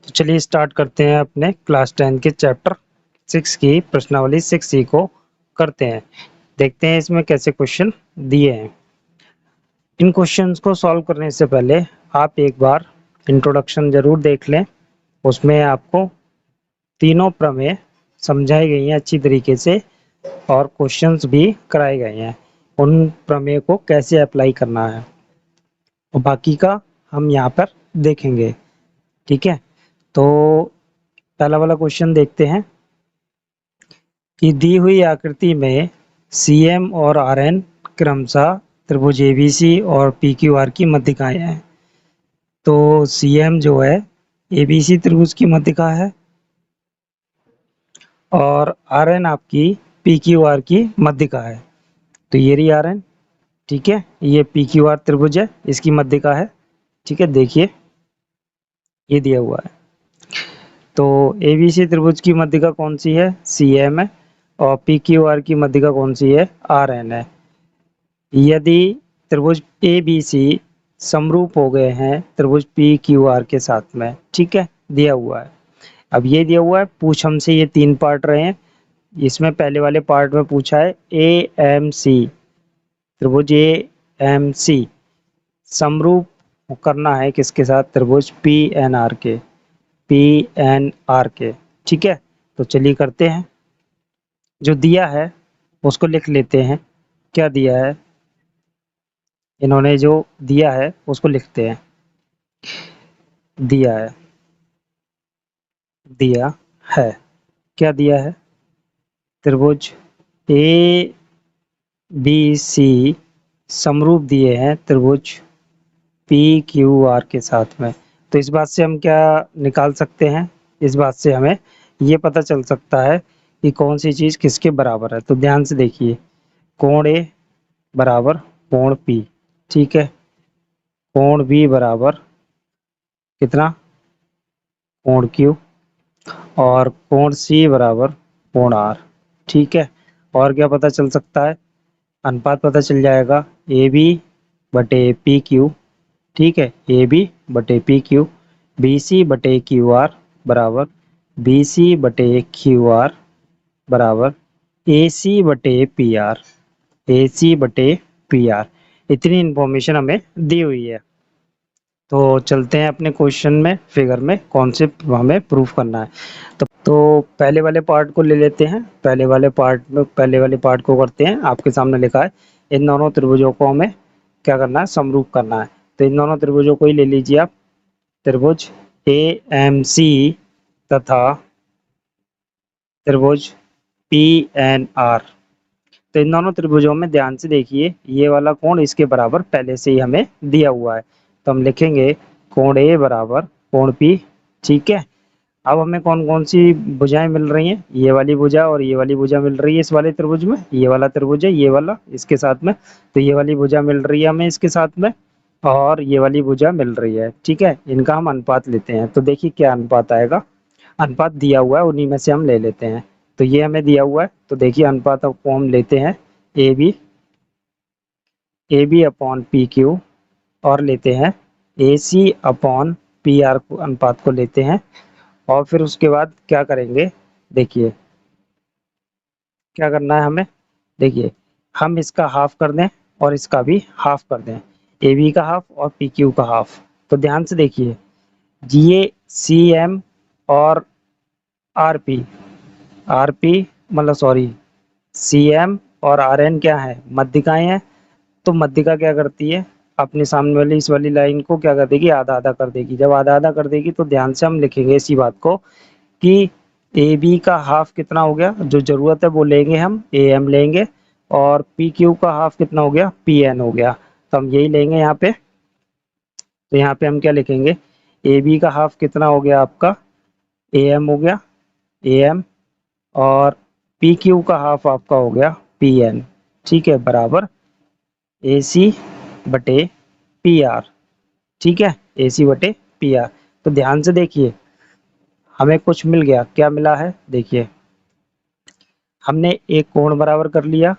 तो चलिए स्टार्ट करते हैं अपने क्लास 10 के चैप्टर 6 की प्रश्नावली 6C को करते हैं। देखते हैं इसमें कैसे क्वेश्चन दिए हैं। इन क्वेश्चंस को सॉल्व करने से पहले आप एक बार इंट्रोडक्शन जरूर देख लें। उसमें आपको तीनों प्रमेय समझाई गई हैं अच्छी तरीके से और क्वेश्चंस भी कराए गए हैं। उन प्रमेय को कैसे अप्लाई करना है और बाकी का हम यहाँ पर देखेंगे। ठीक है, तो पहला वाला क्वेश्चन देखते हैं कि दी हुई आकृति में CM और RN क्रमशः त्रिभुज ABC और PQR की मध्यिकाएं हैं। तो CM जो है ABC त्रिभुज की मध्यिका है और RN आपकी PQR की मध्यिका है। तो ये रही RN, ठीक है, ये PQR त्रिभुज है, इसकी मध्यिका है। ठीक है, देखिए ये दिया हुआ है। तो ABC त्रिभुज की मध्यिका कौन सी है? CM है और PQR की मध्यिका कौन सी है? RN है। यदि त्रिभुज ABC समरूप हो गए हैं त्रिभुज PQR के साथ में, ठीक है, दिया हुआ है। अब ये दिया हुआ है, पूछ हमसे ये 3 पार्ट रहे हैं। इसमें पहले वाले पार्ट में पूछा है AMC त्रिभुज AMC समरूप करना है किसके साथ? त्रिभुज PNR के, PNR के। ठीक है, तो चलिए करते हैं। जो दिया है उसको लिख लेते हैं। क्या दिया है? इन्होंने जो दिया है उसको लिखते हैं। दिया है, दिया है, क्या दिया है? त्रिभुज ABC समरूप दिए हैं त्रिभुज PQR के साथ में। तो इस बात से हम क्या निकाल सकते हैं? इस बात से हमें ये पता चल सकता है कि कौन सी चीज़ किसके बराबर है। तो ध्यान से देखिए, कोण A बराबर कोण P, ठीक है, कोण B बराबर कितना? कोण Q, और कोण C बराबर कोण R। ठीक है, और क्या पता चल सकता है? अनुपात पता चल जाएगा AB बटे PQ, ठीक है, AB बटे PQ, BC बटे QR बराबर BC बटे QR बराबर AC बटे PR, AC बटे PR। इतनी इंफॉर्मेशन हमें दी हुई है। तो चलते हैं अपने क्वेश्चन में, फिगर में कौन से हमें प्रूफ करना है। तो पहले वाले पार्ट को ले लेते हैं। पहले वाले पार्ट को करते हैं। आपके सामने लिखा है इन दोनों त्रिभुजों को हमें क्या करना है? समरूप करना है। तो इन दोनों त्रिभुजों को ही ले लीजिए आप, त्रिभुज AMC तथा त्रिभुज PNR। तो इन दोनों त्रिभुजों में ध्यान से देखिए, ये वाला कोण इसके बराबर पहले से ही हमें दिया हुआ है। तो हम लिखेंगे कोण A बराबर कोण P, ठीक है। अब हमें कौन कौन सी भुजाएं मिल रही हैं? ये वाली भुजा और ये वाली भुजा मिल रही है इस वाले त्रिभुज में। ये वाला त्रिभुज है, ये वाला इसके साथ में। तो ये वाली भुजा मिल रही है हमें इसके साथ में और ये वाली भुजा मिल रही है, ठीक है। इनका हम अनुपात लेते हैं। तो देखिए क्या अनुपात आएगा। अनुपात दिया हुआ है, उन्हीं में से हम ले लेते हैं। तो ये हमें दिया हुआ है, तो देखिए अनुपात को हम लेते हैं AB अपॉन PQ और लेते हैं AC अपॉन PR अनुपात को लेते हैं। और फिर उसके बाद क्या करेंगे? देखिए क्या करना है हमें। देखिए हम इसका हाफ कर दें और इसका भी हाफ कर दें, AB का हाफ और PQ का हाफ। तो ध्यान से देखिए, ये CM और RP मतलब सॉरी CM और RN क्या है? मध्यिकाएं हैं। तो मध्यिका क्या करती है? अपने सामने वाली इस वाली लाइन को क्या कर देगी? आधा आधा कर देगी। जब आधा आधा कर देगी तो ध्यान से हम लिखेंगे इसी बात को कि AB का हाफ कितना हो गया? जो जरूरत है वो लेंगे हम, AM लेंगे, और PQ का हाफ कितना हो गया? PN हो गया। तो हम यही लेंगे यहाँ पे। तो यहाँ पे हम क्या लिखेंगे? AB का हाफ कितना हो गया आपका? AM हो गया, AM, और PQ का हाफ आपका हो गया PN, ठीक है, बराबर AC बटे PR, ठीक है, AC बटे PR। तो ध्यान से देखिए, हमें कुछ मिल गया। क्या मिला है? देखिए हमने एक कोण बराबर कर लिया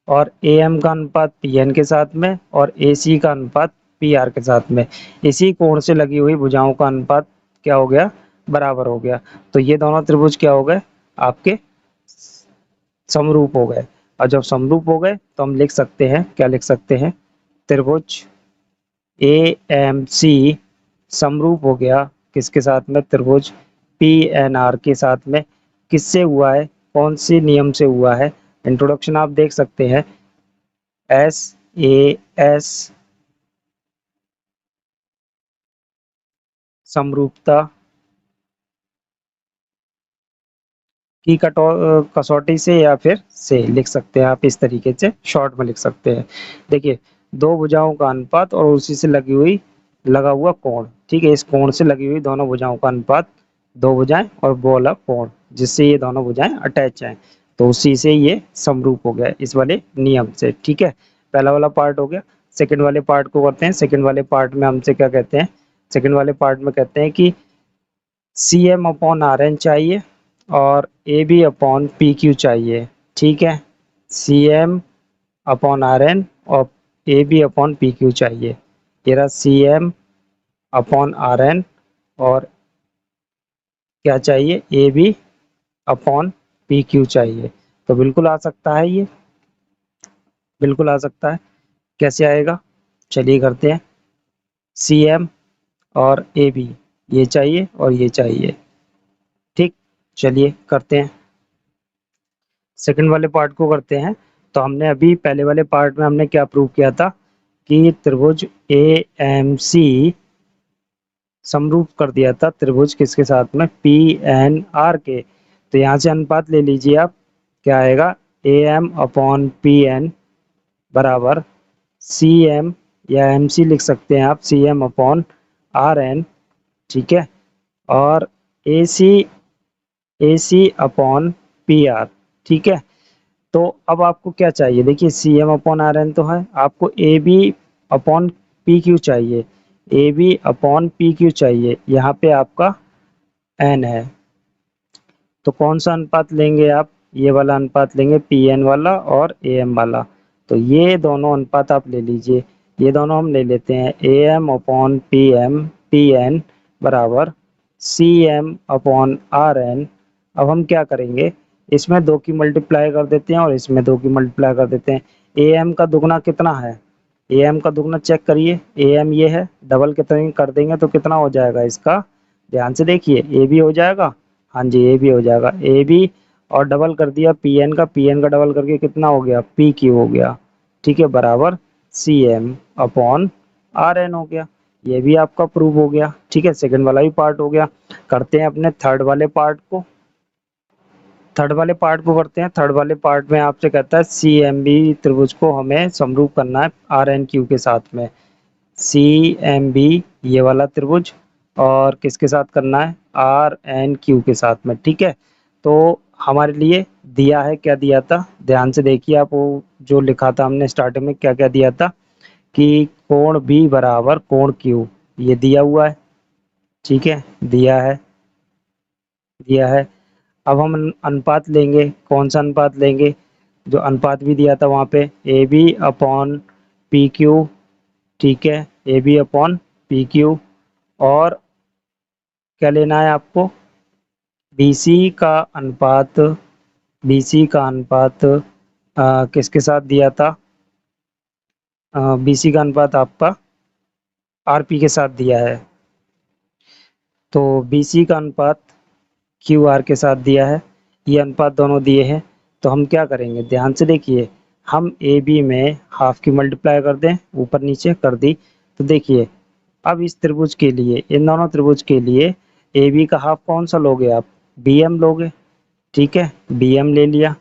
और AM का अनुपात PN के साथ में और AC का अनुपात PR के साथ में। इसी कोण से लगी हुई भुजाओं का अनुपात क्या हो गया? बराबर हो गया। तो ये दोनों त्रिभुज क्या हो गए आपके समरूप हो गए। और जब समरूप हो गए तो हम लिख सकते हैं, क्या लिख सकते हैं, त्रिभुज ए एम सी समरूप हो गया किसके साथ में, त्रिभुज पी एन आर के साथ में। किससे हुआ है, कौन से नियम से हुआ है, इंट्रोडक्शन आप देख सकते हैं, एस ए एस समरूपता की कसौटी से या फिर से लिख सकते हैं आप, इस तरीके से शॉर्ट में लिख सकते हैं। देखिए, दो भुजाओं का अनुपात और उसी से लगा हुआ कोण, ठीक है, इस कोण से लगी हुई दोनों भुजाओं का अनुपात, दो भुजाएं और वो वाला कोण जिससे ये दोनों भुजाएं अटैच हैं, तो उसी से ये समरूप हो गया इस वाले नियम से। ठीक है, पहला वाला पार्ट हो गया। सेकंड वाले पार्ट को करते हैं। सेकंड वाले पार्ट में हमसे क्या कहते हैं, सेकंड वाले पार्ट में कहते हैं कि C M upon R N चाहिए और A B upon P Q चाहिए। ठीक है, C M upon R N और A B upon P Q चाहिए। ये रहा C M upon R N और क्या चाहिए, A B upon P Q चाहिए। तो बिल्कुल आ सकता है, ये बिल्कुल आ सकता है। कैसे आएगा, चलिए करते हैं। सी एम और ए बी ये चाहिए और ये चाहिए। ठीक, चलिए करते हैं, सेकंड वाले पार्ट को करते हैं। तो हमने अभी पहले वाले पार्ट में हमने क्या प्रूव किया था कि त्रिभुज ए एम सी समरूप कर दिया था त्रिभुज किसके साथ में, पी एन आर के। तो यहाँ से अनुपात ले लीजिए आप, क्या आएगा, A M upon P N बराबर सी एम या एम सी लिख सकते हैं आप, C M upon R N. ठीक है, और A C upon P R. ठीक है, तो अब आपको क्या चाहिए, देखिए C M upon R N तो है, आपको A B upon P Q चाहिए, A B upon P Q चाहिए, यहाँ पे आपका एन है। तो कौन सा अनुपात लेंगे आप, ये वाला अनुपात लेंगे, पी एन वाला और ए एम वाला। तो ये दोनों अनुपात आप ले लीजिए, ये दोनों हम ले लेते हैं, A M upon P N बराबर C M upon R N. अब हम क्या करेंगे, इसमें दो की मल्टीप्लाई कर देते हैं और इसमें दो की मल्टीप्लाई कर देते हैं। ए एम का दुगना कितना है, ए एम का दुगना चेक करिए, ए एम ये है, डबल कितने कर देंगे तो कितना हो जाएगा इसका, ध्यान से देखिए, ए भी हो जाएगा, हाँ जी ए भी हो जाएगा, ए भी और डबल कर दिया पी एन का डबल करके कितना हो गया, पी क्यू हो गया। ठीक है, बराबर C M upon R N हो गया। ये भी आपका प्रूव हो गया। ठीक है, सेकंड वाला भी पार्ट हो गया। करते हैं अपने थर्ड वाले पार्ट को, थर्ड वाले पार्ट को करते हैं। थर्ड वाले पार्ट में आपसे कहता है सी एम बी त्रिभुज को हमें समरूप करना है आर एन क्यू के साथ में, सी एम बी ये वाला त्रिभुज और किसके साथ करना है, आर एन क्यू के साथ में। ठीक है, तो हमारे लिए दिया है, क्या दिया था, ध्यान से देखिए आप, वो जो लिखा था हमने स्टार्टिंग में क्या क्या दिया था कि कोण बी बराबर कोण क्यू, ये दिया हुआ है। ठीक है, दिया है, दिया है। अब हम अनुपात लेंगे, कौन सा अनुपात लेंगे, जो अनुपात भी दिया था वहाँ पे, A B upon P Q. ठीक है, A B upon P Q और क्या लेना है आपको, बी सी का अनुपात, बी सी का अनुपात किसके साथ दिया था, बी सी का अनुपात आपका आर पी के साथ दिया है। तो बी सी का अनुपात क्यू आर के साथ दिया है, ये अनुपात दोनों दिए हैं। तो हम क्या करेंगे, ध्यान से देखिए, हम ए बी में हाफ की मल्टीप्लाई कर दें, ऊपर नीचे कर दी। तो देखिए, अब इस त्रिभुज के लिए, इन दोनों त्रिभुज के लिए ए बी का हाफ कौन सा लोगे आप, बी एम लोगे। ठीक है, बी एम ले लिया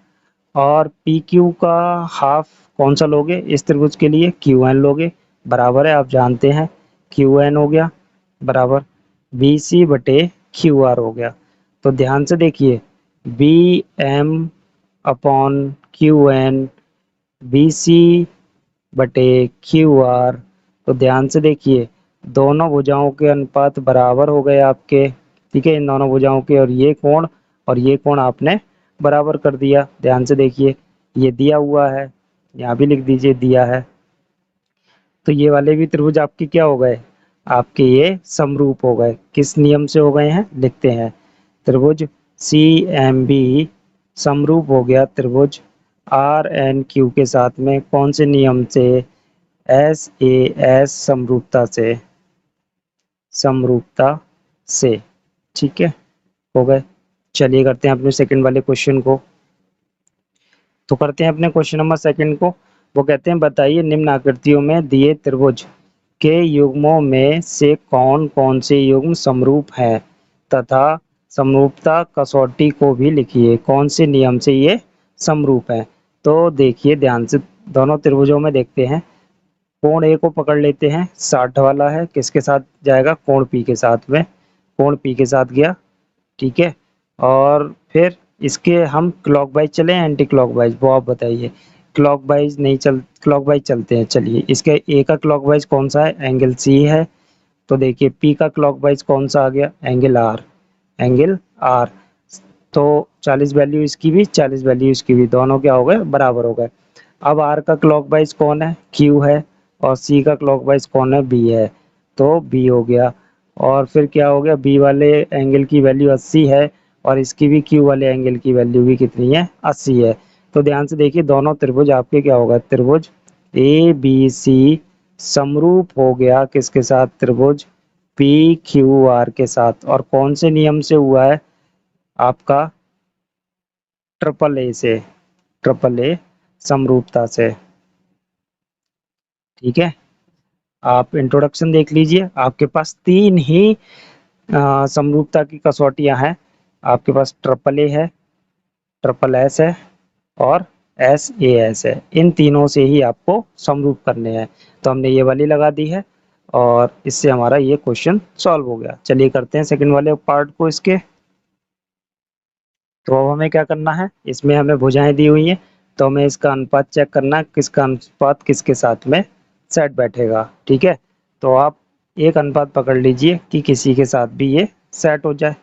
और पी क्यू का हाफ कौन सा लोगे इस त्रिभुज के लिए, क्यू एन लोगे, बराबर है, आप जानते हैं क्यू एन हो गया बराबर बी सी बटे क्यू आर हो गया। तो ध्यान से देखिए, B M upon Q N B C बटे क्यू आर। तो ध्यान से देखिए, दोनों भुजाओं के अनुपात बराबर हो गए आपके। ठीक है, इन दोनों भुजाओं के और ये कोण आपने बराबर कर दिया। ध्यान से देखिए, ये दिया हुआ है, यहाँ भी लिख दीजिए दिया है। तो ये वाले भी त्रिभुज आपके क्या हो गए, आपके ये समरूप हो गए। किस नियम से हो गए हैं लिखते हैं। त्रिभुज सी एम बी समरूप हो गया त्रिभुज आर एन क्यू के साथ में कौन से नियम से? एस ए एस समरूपता से। ठीक है, हो गए। चलिए करते हैं अपने सेकंड वाले क्वेश्चन को। तो करते हैं अपने क्वेश्चन नंबर सेकंड को। वो कहते हैं बताइए निम्न आकृतियों में दिए त्रिभुज के युग्मों में से कौन कौन से युग्म समरूप हैं तथा समरूपता कसौटी को भी लिखिए। कौन से नियम से ये समरूप है? तो देखिए ध्यान से, दोनों त्रिभुजों में देखते हैं। कोण ए को पकड़ लेते हैं, 60 वाला है, किसके साथ जाएगा? कोण पी के साथ में। कोण पी के साथ गया, ठीक है। और फिर इसके हम क्लॉकवाइज चले एंटी क्लॉकवाइज, वो आप बताइए। क्लॉकवाइज नहीं चल, क्लॉकवाइज चलते हैं। चलिए, इसके ए का क्लॉकवाइज कौन सा है? एंगल सी है। तो देखिए पी का क्लॉकवाइज कौन सा आ गया? Angle R. Angle R. तो 40 वैल्यू इसकी भी, 40 वैल्यू इसकी भी, दोनों क्या हो गए? बराबर हो गए। अब आर का क्लॉकवाइज कौन है? क्यू है। और सी का क्लॉकवाइज कौन है? बी है। तो बी हो गया। और फिर क्या हो गया? बी वाले एंगल की वैल्यू 80 है और इसकी भी, क्यू वाले एंगल की वैल्यू भी कितनी है? 80 है। तो ध्यान से देखिए दोनों त्रिभुज आपके क्या होगा? त्रिभुज ए बी सी समरूप हो गया किसके साथ? त्रिभुज पी क्यू आर के साथ। और कौन से नियम से हुआ है? आपका ट्रिपल ए से, ट्रिपल ए समरूपता से। ठीक है, आप इंट्रोडक्शन देख लीजिए। आपके पास तीन ही समरूपता की कसौटियां हैं। आपके पास ट्रिपल ए है, ट्रिपल एस है और एस ए एस है। इन तीनों से ही आपको समरूप करने हैं। तो हमने ये वाली लगा दी है और इससे हमारा ये क्वेश्चन सॉल्व हो गया। चलिए करते हैं सेकंड वाले पार्ट को इसके। तो अब हमें क्या करना है? इसमें हमें भुजाएं दी हुई हैं, तो हमें इसका अनुपात चेक करना है, किसका अनुपात किसके साथ में सेट बैठेगा। ठीक है, तो आप एक अनुपात पकड़ लीजिए कि किसी के साथ भी ये सेट हो जाए,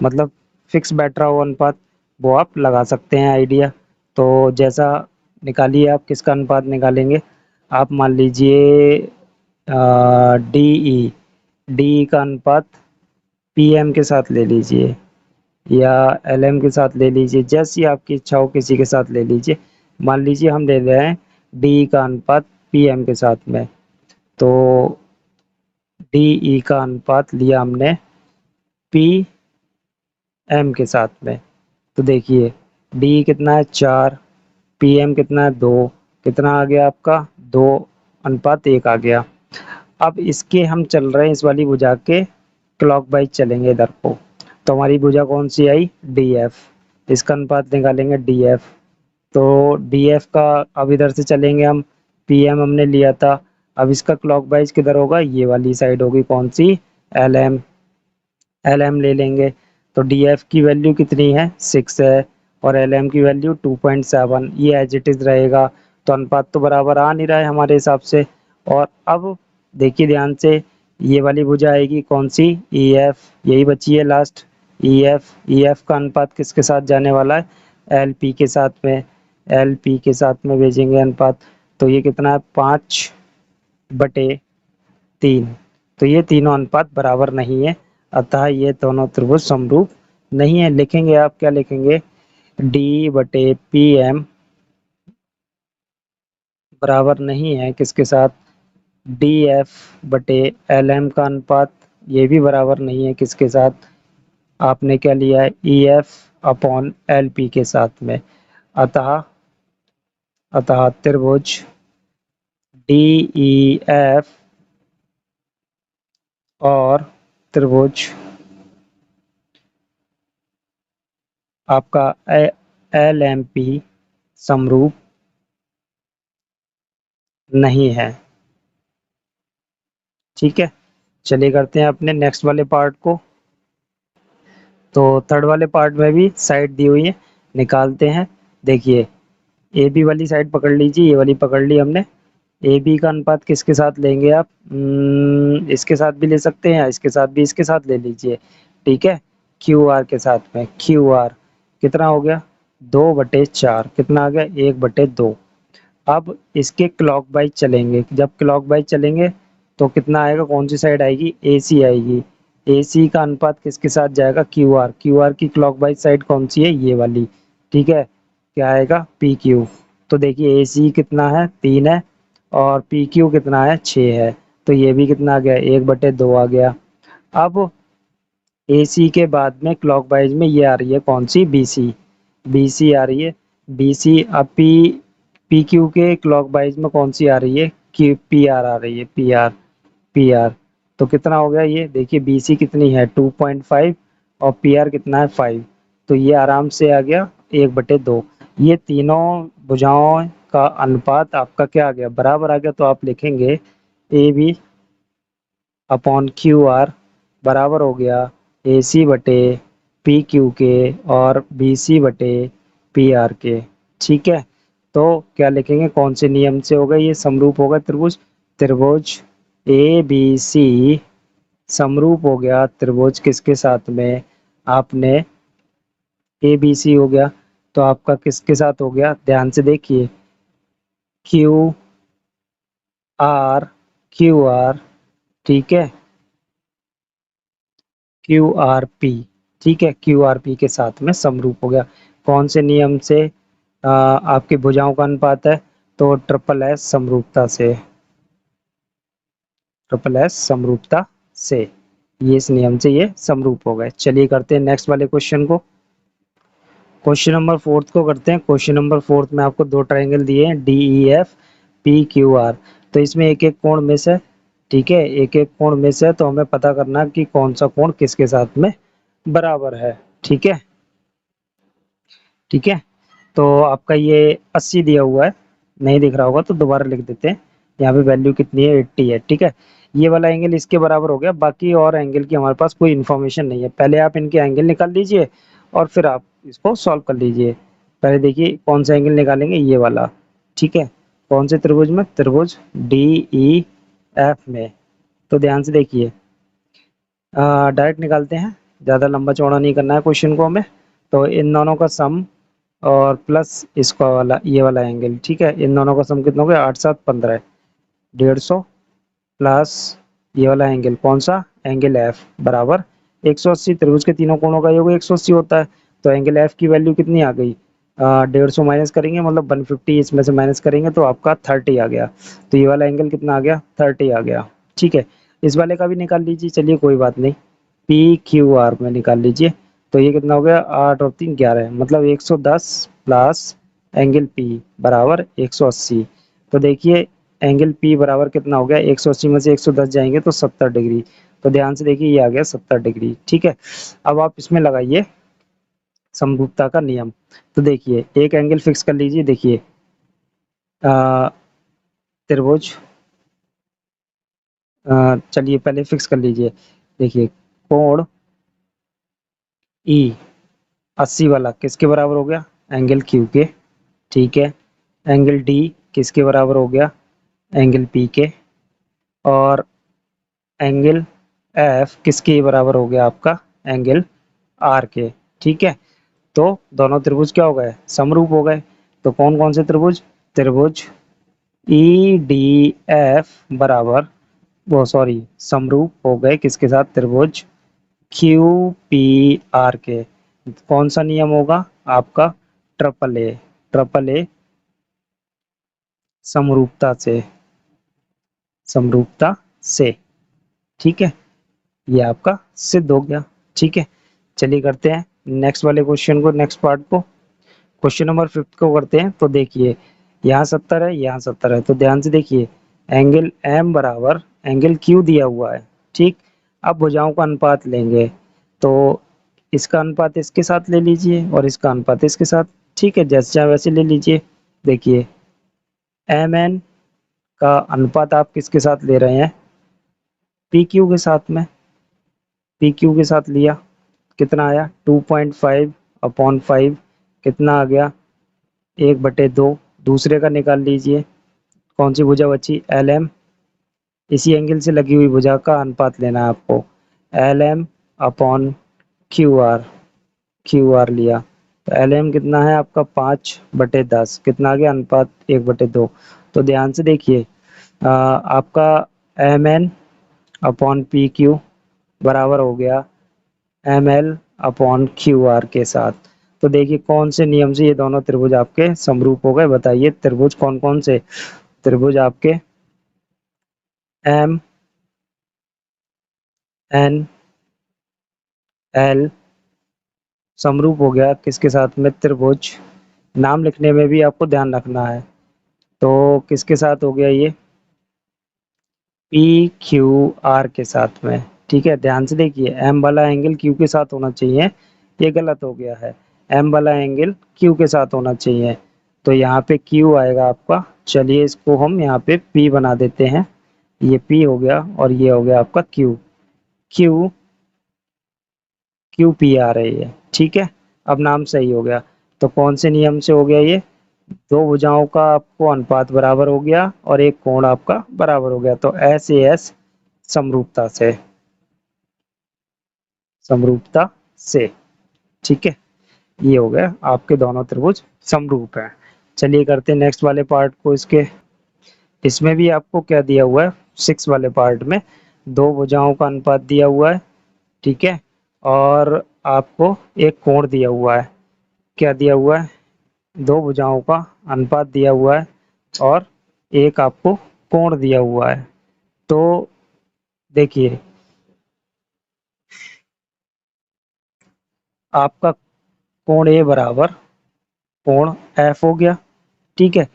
मतलब फिक्स बैठ रहा हो अनुपात, वो आप लगा सकते हैं आइडिया। तो जैसा निकालिए, आप किसका अनुपात निकालेंगे? आप मान लीजिए डी ई, डी का अनुपात पी एम के साथ ले लीजिए या एल एम के साथ ले लीजिए, जैसी आपकी इच्छा हो किसी के साथ ले लीजिए। मान लीजिए हम ले रहे हैं डी का अनुपात पी एम के साथ में। तो डी ई का अनुपात लिया हमने पी एम के साथ में। तो देखिए डी कितना है? 4। पी एम कितना है? 2। कितना आ गया आपका? 2:1 आ गया। अब इसके हम चल रहे हैं, इस वाली भुजा के क्लॉकवाइज चलेंगे इधर को। तो हमारी भुजा कौन सी आई? D F. इसका अनुपात निकालेंगे डी एफ। तो डी एफ का अब इधर से चलेंगे हम, पी एम हमने लिया था। अब इसका क्लॉकवाइज किधर होगा? ये वाली साइड होगी। कौन सी? L M. एल एम ले लेंगे। तो डी एफ की वैल्यू कितनी है? 6 है और एल एम की वैल्यू 2.7। ये एज इट इज रहेगा। तो अनुपात तो बराबर आ नहीं रहा है हमारे हिसाब से। और अब देखिए ध्यान से, ये वाली भुजा आएगी कौन सी? E F. यही बची है last, E F. E F का अनुपात किसके साथ जाने वाला है? एल पी के साथ में। एल पी के साथ में भेजेंगे अनुपात। तो ये कितना है? 5/3। तो ये तीनों अनुपात बराबर नहीं है, अतः ये दोनों त्रिभुज समरूप नहीं है। लिखेंगे आप, क्या लिखेंगे? D/PM बराबर नहीं है किसके साथ? DF/LM का अनुपात ये भी बराबर नहीं है किसके साथ? आपने क्या लिया है? EF/LP के साथ में। अतः अतः त्रिभुज DEF और त्रिभुज आपका LMP समरूप नहीं है। ठीक है, चलिए करते हैं अपने नेक्स्ट वाले पार्ट को। तो थर्ड वाले पार्ट में भी साइड दी हुई है, निकालते हैं। देखिए ए बी वाली साइड पकड़ लीजिए, ये वाली पकड़ ली हमने। ए बी का अनुपात किसके साथ लेंगे आप? इसके साथ भी ले सकते हैं, इसके साथ भी, इसके साथ ले लीजिए। ठीक है, क्यू आर के साथ में। क्यू आर कितना हो गया? 2/4। कितना आ गया? 1/2। अब इसके क्लॉकवाइज चलेंगे। जब क्लॉकवाइज चलेंगे तो कितना आएगा, कौन सी साइड आएगी, AC आएगी। AC का अनुपात किसके साथ जाएगा, QR। QR की क्लॉकवाइज साइड कौन सी है, ये वाली। ठीक है, क्या आएगा, PQ। तो देखिए AC कितना है, 3 है, और PQ कितना है, 6 है। तो ये भी कितना आ गया, 1/2 आ गया। अब AC के बाद में क्लॉकवाइज में ये आ रही है कौन सी, BC। BC आ रही है, BC। अब PQ के क्लॉकवाइज में कौन सी आ रही है, PR आ रही है, PR। तो कितना हो गया, ये देखिए BC कितनी है, 2.5, और PR कितना है, 5। तो ये आराम से आ गया 1/2। ये तीनों भुजाओं का अनुपात आपका क्या आ गया, बराबर आ गया। तो आप लिखेंगे AB अपॉन QR बराबर हो गया AC बटे PQ के और BC बटे PR के। ठीक है, तो क्या लिखेंगे, कौन से नियम से होगा ये समरूप होगा त्रिभुज, त्रिभुज ABC समरूप हो गया त्रिभुज किसके साथ में, आपने ABC हो गया, तो आपका किसके साथ हो गया, ध्यान से देखिए, QR, ठीक है, QRP, ठीक है, QRP के साथ में समरूप हो गया। कौन से नियम से, आपकी भुजाओं का अनुपात है, तो ट्रिपल एस समरूपता से, ये इस नियम से ये समरूप हो गए। चलिए करते हैं नेक्स्ट वाले क्वेश्चन को। क्वेश्चन नंबर 4 को करते हैं। क्वेश्चन नंबर 4 में आपको 2 ट्रायंगल दिए हैं, DEF PQR। तो इसमें एक एक कोण मिस है, ठीक है, एक एक कोण मिस है, तो हमें पता करना कि कौन सा कोण किसके साथ में बराबर है। ठीक है, ठीक है। तो आपका ये 80 दिया हुआ है, नहीं दिख रहा होगा तो दोबारा लिख देते हैं। यहाँ पे वैल्यू कितनी है, 80 है। ठीक है, ये वाला एंगल इसके बराबर हो गया, बाकी और एंगल की हमारे पास कोई इन्फॉर्मेशन नहीं है। पहले आप इनके एंगल निकाल लीजिए और फिर आप इसको सॉल्व कर लीजिए। पहले देखिए कौन सा एंगल निकालेंगे, ये वाला। ठीक है, कौन से त्रिभुज में, त्रिभुज DEF में। तो ध्यान से देखिए, डायरेक्ट निकालते हैं, ज़्यादा लंबा चौड़ा नहीं करना है क्वेश्चन को हमें। तो इन दोनों का सम और प्लस इसका वाला, ये वाला एंगल, ठीक है, इन दोनों का सम कितना हो गया, 8 7 15, 150 प्लस ये वाला एंगल, कौन सा, एंगल F बराबर 180। त्रिभुज के तीनों कोणों का योग 180 होता है। तो एंगल F की वैल्यू कितनी आ गई, 150 माइनस करेंगे मतलब 150, इसमें से माइनस करेंगे तो आपका 30 आ गया। तो ये वाला एंगल कितना आ गया, 30 आ गया। ठीक है, इस वाले का भी निकाल लीजिए, चलिए कोई बात नहीं, PQR में निकाल लीजिए। तो ये कितना हो गया, 8 और 3 11, मतलब 110 प्लस एंगल P बराबर 180। तो देखिए एंगल P बराबर कितना हो गया, 180 में से 110 जाएंगे तो 70 डिग्री। तो ध्यान से देखिए, ये आ गया 70 डिग्री। ठीक है, अब आप इसमें लगाइए समरूपता का नियम। तो देखिए एक एंगल फिक्स कर लीजिए, देखिए त्रिभुज, चलिए पहले फिक्स कर लीजिए। देखिए कोण E 80 वाला किसके बराबर हो गया, एंगल Q के। ठीक है, एंगल D किसके बराबर हो गया, एंगल P के। और एंगल F किसके बराबर हो गया, आपका एंगल R के। ठीक है, तो दोनों त्रिभुज क्या हो गए, समरूप हो गए। तो कौन कौन से त्रिभुज, त्रिभुज EDF बराबर, वो सॉरी, समरूप हो गए किसके साथ, त्रिभुज QPR के। कौन सा नियम होगा आपका, ट्रिपल ए समरूपता से, समरूपता से। ठीक है, ये आपका सिद्ध हो गया। ठीक है, चलिए करते हैं नेक्स्ट वाले क्वेश्चन को, नेक्स्ट पार्ट को। क्वेश्चन नंबर 5 को करते हैं। तो देखिए यहाँ 70 है, यहाँ 70 है, तो ध्यान से देखिए एंगल M बराबर एंगल Q दिया हुआ है। ठीक, अब भुजाओं का अनुपात लेंगे, तो इसका अनुपात इसके साथ ले लीजिए और इसका अनुपात इसके साथ। ठीक है, जैसे चाहे वैसे ले लीजिए। देखिए MN का अनुपात आप किसके साथ ले रहे हैं, PQ के साथ में, PQ के साथ लिया, कितना आया 2.5/5, कितना आ गया 1/2। दूसरे का निकाल लीजिए, कौन सी भुजा बची, LM। इसी एंगल से लगी हुई भुजा का अनुपात लेना है आपको, LM अपॉन क्यू आर लिया। तो LM कितना है आपका 5/10, कितना आ गया अनुपात 1/2। तो ध्यान से देखिए आपका M N upon P Q बराबर हो गया M L upon Q R के साथ। तो देखिए कौन से नियम से ये दोनों त्रिभुज आपके समरूप हो गए, बताइए त्रिभुज कौन कौन से। त्रिभुज आपके एम एन एल समरूप हो गया किसके साथ में, त्रिभुज, नाम लिखने में भी आपको ध्यान रखना है। तो किसके साथ हो गया ये, पी क्यू आर के साथ में। ठीक है, ध्यान से देखिए एम वाला एंगल क्यू के साथ होना चाहिए, ये गलत हो गया है। एम वाला एंगल क्यू के साथ होना चाहिए, तो यहाँ पे क्यू आएगा आपका। चलिए इसको हम यहाँ पे पी बना देते हैं, ये पी हो गया और ये हो गया आपका क्यू। क्यू क्यू पी आ रही है, ठीक है। अब नाम सही हो गया। तो कौन से नियम से हो गया ये, दो भुजाओं का आपको अनुपात बराबर हो गया और एक कोण आपका बराबर हो गया, तो एस ए एस समरूपता से, समरूपता से। ठीक है, ये हो गया आपके दोनों त्रिभुज समरूप हैं। चलिए करते हैं नेक्स्ट वाले पार्ट को इसके। इसमें भी आपको क्या दिया हुआ है, 6 वाले पार्ट में दो भुजाओं का अनुपात दिया हुआ है, ठीक है। और आपको एक कोण दिया हुआ है, क्या दिया हुआ है, दो भुजाओं का अनुपात दिया हुआ है और एक आपको कोण दिया हुआ है। तो देखिए आपका कोण ए बराबर कोण एफ हो गया, ठीक है।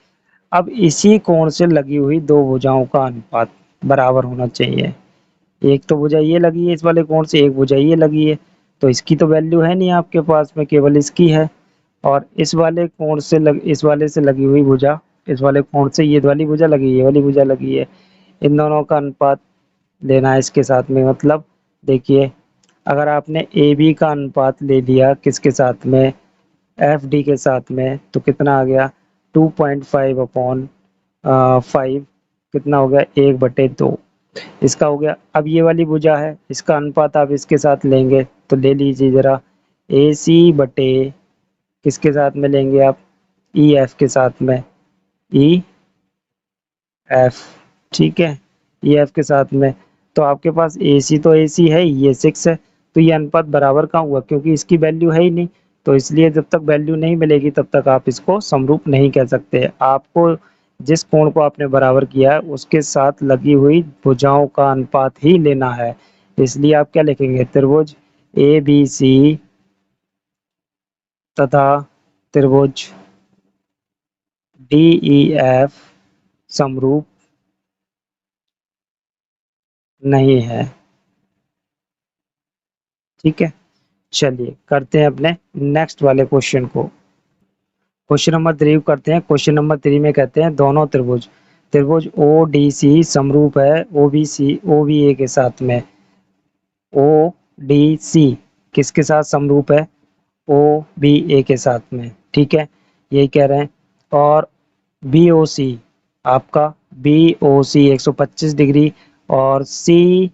अब इसी कोण से लगी हुई दो भुजाओं का अनुपात बराबर होना चाहिए। एक तो भुजा ये लगी है इस वाले कोण से, एक भुजा ये लगी है, तो इसकी तो वैल्यू है नहीं आपके पास में, केवल इसकी है। और इस वाले कोण से इस वाले से लगी हुई भुजा, इस वाले कोण से ये वाली भुजा लगी है, ये वाली भुजा लगी है, इन दोनों का अनुपात लेना है इसके साथ में। मतलब देखिए अगर आपने ए बी का अनुपात ले लिया किसके साथ में, एफ डी के साथ में, तो कितना आ गया 2.5 अपॉन 5, कितना हो गया 1/2, इसका हो गया। अब ये वाली भुजा है, इसका अनुपात आप इसके साथ लेंगे तो ले लीजिए जरा, ए सी बटे किसके साथ में लेंगे आप, ई एफ के साथ में, ई एफ, ठीक है, ई एफ के साथ में। तो आपके पास ए सी तो ए सी है, ये 6 है, तो ये अनुपात बराबर कहाँ हुआ, क्योंकि इसकी वैल्यू है ही नहीं। तो इसलिए जब तक वैल्यू नहीं मिलेगी तब तक आप इसको समरूप नहीं कह सकते। आपको जिस कोण को आपने बराबर किया है उसके साथ लगी हुई भुजाओं का अनुपात ही लेना है। इसलिए आप क्या लिखेंगे, त्रिभुज ए बी सी तथा त्रिभुज डी ई एफ समरूप नहीं है, ठीक है। चलिए करते हैं अपने नेक्स्ट वाले क्वेश्चन को। क्वेश्चन नंबर 3 करते हैं। क्वेश्चन नंबर 3 में कहते हैं दोनों त्रिभुज, त्रिभुज ओ डी सी समरूप है O B C O B ए के साथ में। ओ डी सी किसके साथ समरूप है, ओ बी ए के साथ में, ठीक है, यही कह रहे हैं। और बी ओ सी आपका, बी ओ सी 125 डिग्री और सी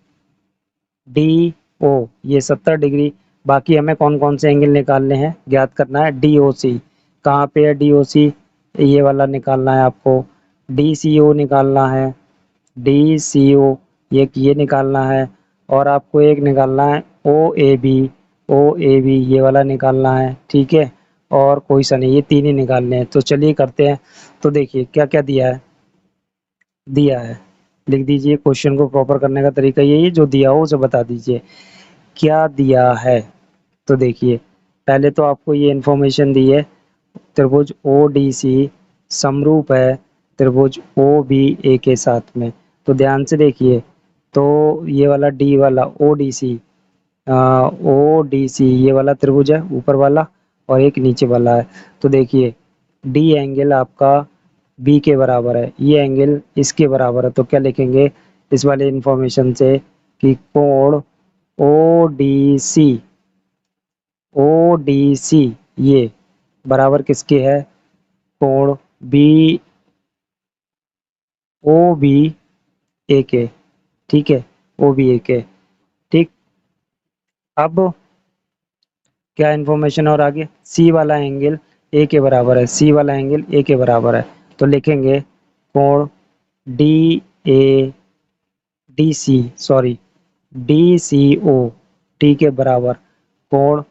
डी ओ ये 70 डिग्री। बाकी हमें कौन कौन से एंगल निकालने हैं, ज्ञात करना है। डी ओ सी कहाँ पे है, डी ओ सी ये वाला निकालना है आपको। डी सी ओ निकालना है, डी सी ओ ये निकालना है। और आपको एक निकालना है ओ A B, O A B ये वाला निकालना है, ठीक है। और कोई सा नहीं, ये तीन ही निकालने हैं। तो चलिए करते हैं। तो देखिए क्या क्या दिया है, लिख दीजिए। क्वेश्चन को प्रॉपर करने का तरीका यही है, जो दिया हो उसे बता दीजिए क्या दिया है। तो देखिए पहले तो आपको ये इन्फॉर्मेशन दी है, त्रिभुज ओ डी सी समरूप है त्रिभुज ओ बी ए के साथ में। तो ध्यान से देखिए, तो ये वाला डी वाला ओ डी सी ये वाला त्रिभुज है ऊपर वाला, और एक नीचे वाला है। तो देखिए डी एंगल आपका बी के बराबर है, ये एंगल इसके बराबर है। तो क्या लिखेंगे इस वाले इंफॉर्मेशन से कि कोण O D C, O D C ये बराबर किसके है, कोण बी ओ बी ए के, ठीक है, ओ बी ए के, ठीक। अब क्या इन्फॉर्मेशन और आगे, सी वाला एंगल ए के बराबर है, सी वाला एंगल ए के बराबर है। तो लिखेंगे कोण D A D C sorry D C O, ठीक है, बराबर कोण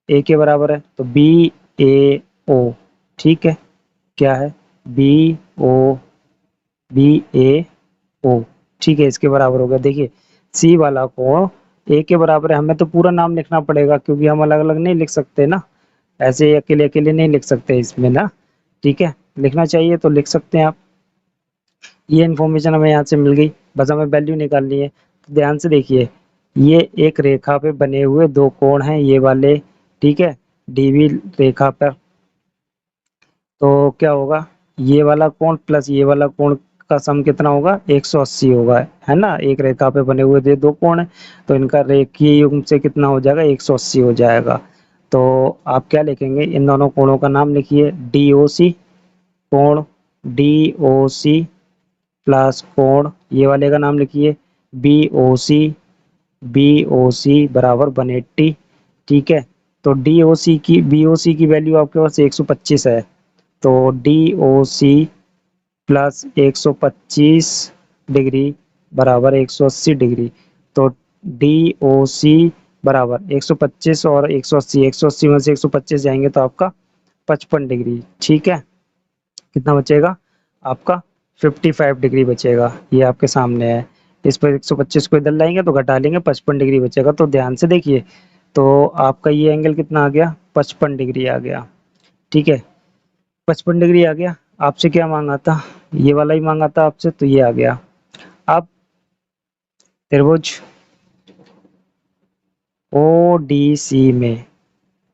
ए के बराबर है, तो बी ए ओ, ठीक है, क्या है, बी ओ, बी ए ओ, ठीक है, इसके बराबर हो गया। देखिए सी वाला कोण ए के बराबर है, हमें तो पूरा नाम लिखना पड़ेगा क्योंकि हम अलग अलग नहीं लिख सकते ना, ऐसे अकेले अकेले नहीं लिख सकते इसमें ना, ठीक है, लिखना चाहिए तो लिख सकते हैं आप। ये इन्फॉर्मेशन हमें यहाँ से मिल गई, बस हमें वैल्यू निकालनी है। तो ध्यान से देखिए, ये एक रेखा पे बने हुए दो कोण हैं ये वाले, ठीक है, डीबी रेखा पर, तो क्या होगा, ये वाला कोण प्लस ये वाला कोण का सम कितना होगा, 180 होगा, है ना, एक रेखा पे बने हुए दो कोण है, तो इनका रेखीय युग्म से कितना हो जाएगा, 180 हो जाएगा। तो आप क्या लिखेंगे, इन दोनों कोणों का नाम लिखिए, डी ओ सी, कोण डी ओ सी प्लस कोण ये वाले का नाम लिखिए बी ओ सी, बी ओ सी बराबर 180, ठीक है। तो डी ओ सी की बी ओ सी की वैल्यू आपके पास 125 है, तो D O C plus 125 degree बराबर 180 डिग्री, तो डी ओ सी बराबर 125 और 180, 180 में से 125 जाएंगे तो आपका 55 डिग्री, ठीक है, कितना बचेगा आपका 55 डिग्री बचेगा, ये आपके सामने है। इस पर 125 को इधर लाएंगे तो घटा लेंगे, 55 डिग्री बचेगा। तो ध्यान से देखिए, तो आपका ये एंगल कितना आ गया, 55 डिग्री आ गया, ठीक है, 55 डिग्री आ गया। आपसे क्या मांगा था, ये वाला ही मांगा था आपसे, तो ये आ गया। अब त्रिभुज ओ डी सी में,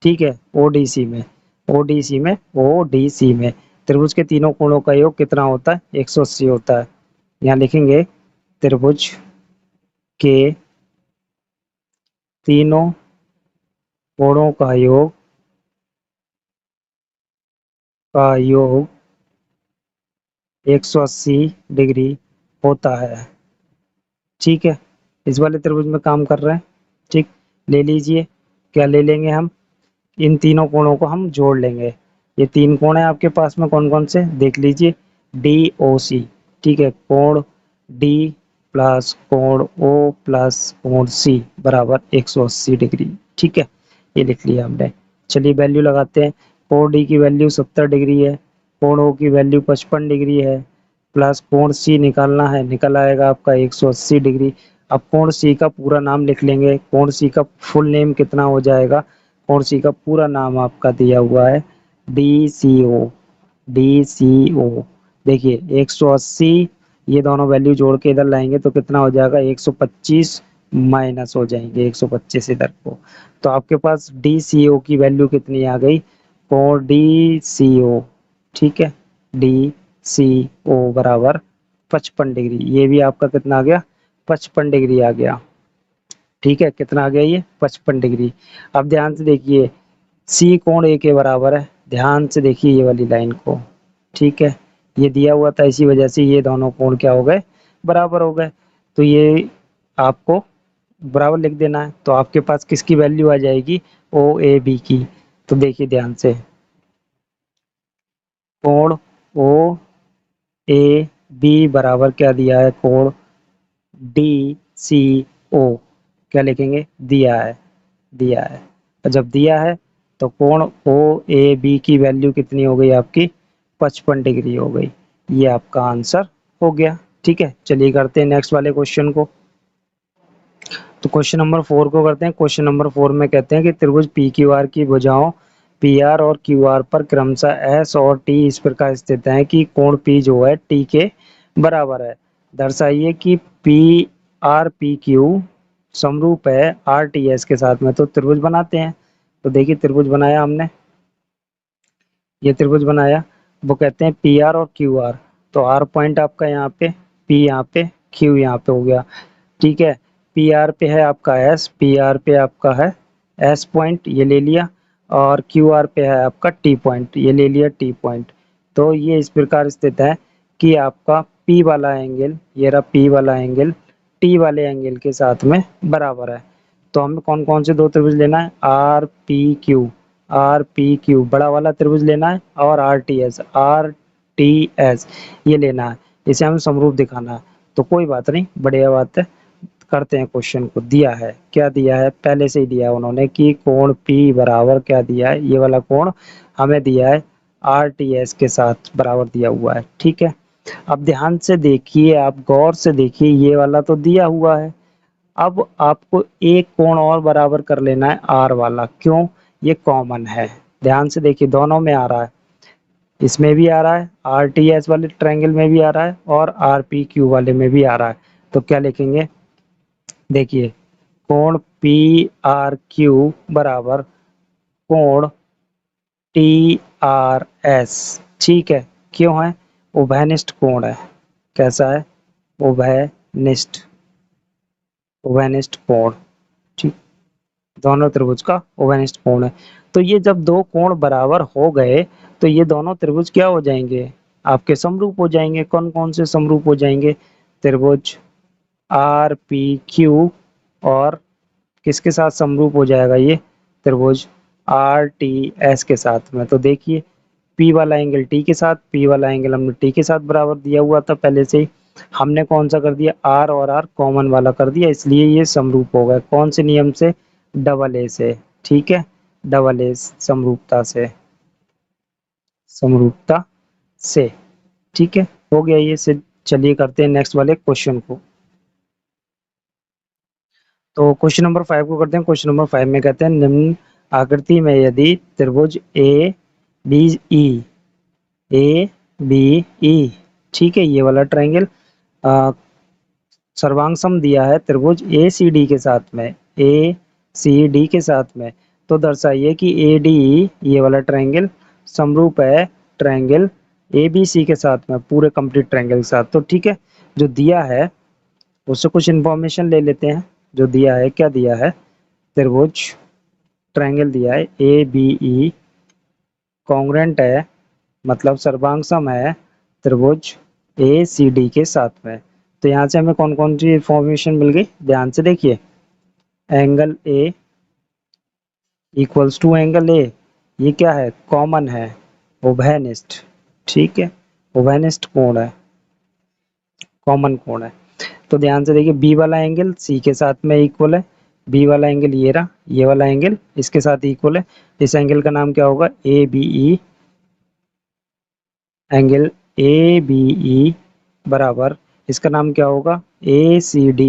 ठीक है, ओडीसी में, ओडीसी में, ओडीसी में त्रिभुज के तीनों कोणों का योग कितना होता है, 180 होता है। यहाँ लिखेंगे त्रिभुज के तीनों कोणों का योग 180 डिग्री होता है, ठीक है, इस वाले त्रिभुज में काम कर रहे हैं, ठीक, ले लीजिए, क्या ले लेंगे हम, इन तीनों कोणों को हम जोड़ लेंगे। ये तीन कोण है आपके पास में, कौन कौन से देख लीजिए, डी ओ सी, ठीक है, कोण डी प्लस कोण ओ प्लस कोण सी बराबर 180 डिग्री, ठीक है, ये लिख लिया हमने। चलिए वैल्यू लगाते हैं, कोण डी की वैल्यू 70 डिग्री है, कोण ओ की वैल्यू 55 डिग्री है, प्लस कोण सी निकालना है, निकल आएगा आपका 180 डिग्री। अब कोण सी का पूरा नाम लिख लेंगे, कोण सी का फुल नेम कितना हो जाएगा, कोण सी का पूरा नाम आपका दिया हुआ है डी सी ओ, डी सी ओ, देखिए 180, ये दोनों वैल्यू जोड़ के इधर लाएंगे तो कितना हो जाएगा, 125 माइनस हो जाएंगे 125 इधर को, तो आपके पास डी सी ओ की वैल्यू कितनी आ गई, कोण डी सी ओ, ठीक है, डी सी ओ बराबर 55 डिग्री, ये भी आपका कितना आ गया, 55 डिग्री आ गया, ठीक है, कितना आ गया ये 55 डिग्री। अब ध्यान से देखिए, सी कोण ए के बराबर है, ध्यान से देखिए ये वाली लाइन को, ठीक है, ये दिया हुआ था, इसी वजह से ये दोनों कोण क्या हो गए, बराबर हो गए, तो ये आपको बराबर लिख देना है, तो आपके पास किसकी वैल्यू आ जाएगी, ओ ए बी की। तो देखिए ध्यान से, कोण ओ ए बी बराबर क्या दिया है, कोण डी सी ओ, क्या लिखेंगे, दिया है, दिया है, और जब दिया है तो कोण ओ ए बी की वैल्यू कितनी हो गई आपकी, 55 डिग्री हो गई, ये आपका आंसर हो गया, ठीक है। चलिए करते हैं नेक्स्ट वाले क्वेश्चन को। तो क्वेश्चन नंबर 4 को करते हैं। क्वेश्चन नंबर 4 में कहते हैं कि त्रिभुज पी क्यू आर की भुजाओं पी आर और क्यू आर पर क्रमशः एस और टी इस प्रकार स्थित है कि कोण पी जो है टी के बराबर है। दर्शाइए कि पी आर पी क्यू समरूप है आर टी एस के साथ में। तो त्रिभुज बनाते हैं। तो देखिए त्रिभुज बनाया हमने, ये त्रिभुज बनाया, वो कहते हैं पी आर और क्यू आर। तो आर पॉइंट आपका यहाँ पे, पी यहाँ पे, क्यू यहाँ पे हो गया, ठीक है। पी आर पे है आपका एस, पी आर पे आपका है एस पॉइंट, ये ले लिया, और क्यू आर पे है आपका टी पॉइंट, ये ले लिया टी पॉइंट। तो ये इस प्रकार स्थित है कि आपका पी वाला एंगल, ये रहा पी वाला एंगल टी वाले एंगल के साथ में बराबर है। तो हमें कौन कौन से दो त्रिभुज लेना है, R P Q, R P Q बड़ा वाला त्रिभुज लेना है, और R T S, R T S ये लेना है, इसे हमें समरूप दिखाना है। तो कोई बात नहीं, बढ़िया बात है। करते हैं क्वेश्चन को। दिया है, क्या दिया है, पहले से ही दिया है उन्होंने कि कोण P बराबर क्या दिया है, ये वाला कोण हमें दिया है RTS के साथ बराबर दिया हुआ है, ठीक है। अब ध्यान से देखिए, आप गौर से देखिए, ये वाला तो दिया हुआ है। अब आपको एक कोण और बराबर कर लेना है R वाला, क्यों, ये कॉमन है। ध्यान से देखिए, दोनों में आ रहा है, इसमें भी आ रहा है, RTS वाले ट्रायंगल में भी आ रहा है और RPQ वाले में भी आ रहा है। तो क्या लिखेंगे, देखिए, कोण PRQ बराबर कोण TRS, ठीक है। क्यों है, उभयनिष्ठ कोण है। कैसा है, उभयनिष्ठ, उभयनिष्ठ कोण, ठीक, दोनों त्रिभुज का उभयनिष्ठ कोण है। तो ये जब दो कोण बराबर हो गए तो ये दोनों त्रिभुज क्या हो जाएंगे, आपके समरूप हो जाएंगे। कौन कौन से समरूप हो जाएंगे, त्रिभुज RPQ और किसके साथ समरूप हो जाएगा, ये त्रिभुज RTS के साथ में। तो देखिए, P वाला एंगल T के साथ, P वाला एंगल हमने T के साथ बराबर दिया हुआ था पहले से ही। हमने कौन सा कर दिया, R और R कॉमन वाला कर दिया, इसलिए ये समरूप हो गए। कौन से नियम से, डबल ए से, ठीक है, डबल ए समरूपता से, समरूपता से, ठीक है, हो गया ये से। चलिए करते हैं नेक्स्ट वाले क्वेश्चन को। तो क्वेश्चन नंबर 5 को करते हैं। क्वेश्चन नंबर 5 में कहते हैं, निम्न आकृति में यदि त्रिभुज ए बी ई, ठीक है, ये वाला ट्रायंगल सर्वांग सम दिया है त्रिभुज ACD के साथ में, ACD के साथ में, तो दर्शाइए कि ADE, ये वाला ट्रायंगल समरूप है ट्रायंगल ABC के साथ में, पूरे कंप्लीट ट्रायंगल के साथ। तो ठीक है, जो दिया है उससे कुछ इंफॉर्मेशन ले लेते हैं। जो दिया है, क्या दिया है, त्रिभुज ट्रायंगल दिया है ABE कॉन्ग्रुएंट है, मतलब सर्वांग है त्रिभुज ACD के साथ में। तो यहाँ से हमें कौन कौन सी इंफॉर्मेशन मिल गई, ध्यान से देखिए। Angle A equals to angle A, ये क्या है, कॉमन है, उभयनिष्ठ, ठीक है, उभयनिष्ठ कोण है, कॉमन कोण है। तो ध्यान से देखिए, B वाला एंगल C के साथ में इक्वल है, B वाला एंगल ये रहा, ये वाला एंगल इसके साथ इक्वल है। इस एंगल का नाम क्या होगा, ABE, एंगल ABE बराबर, इसका नाम क्या होगा, ACD,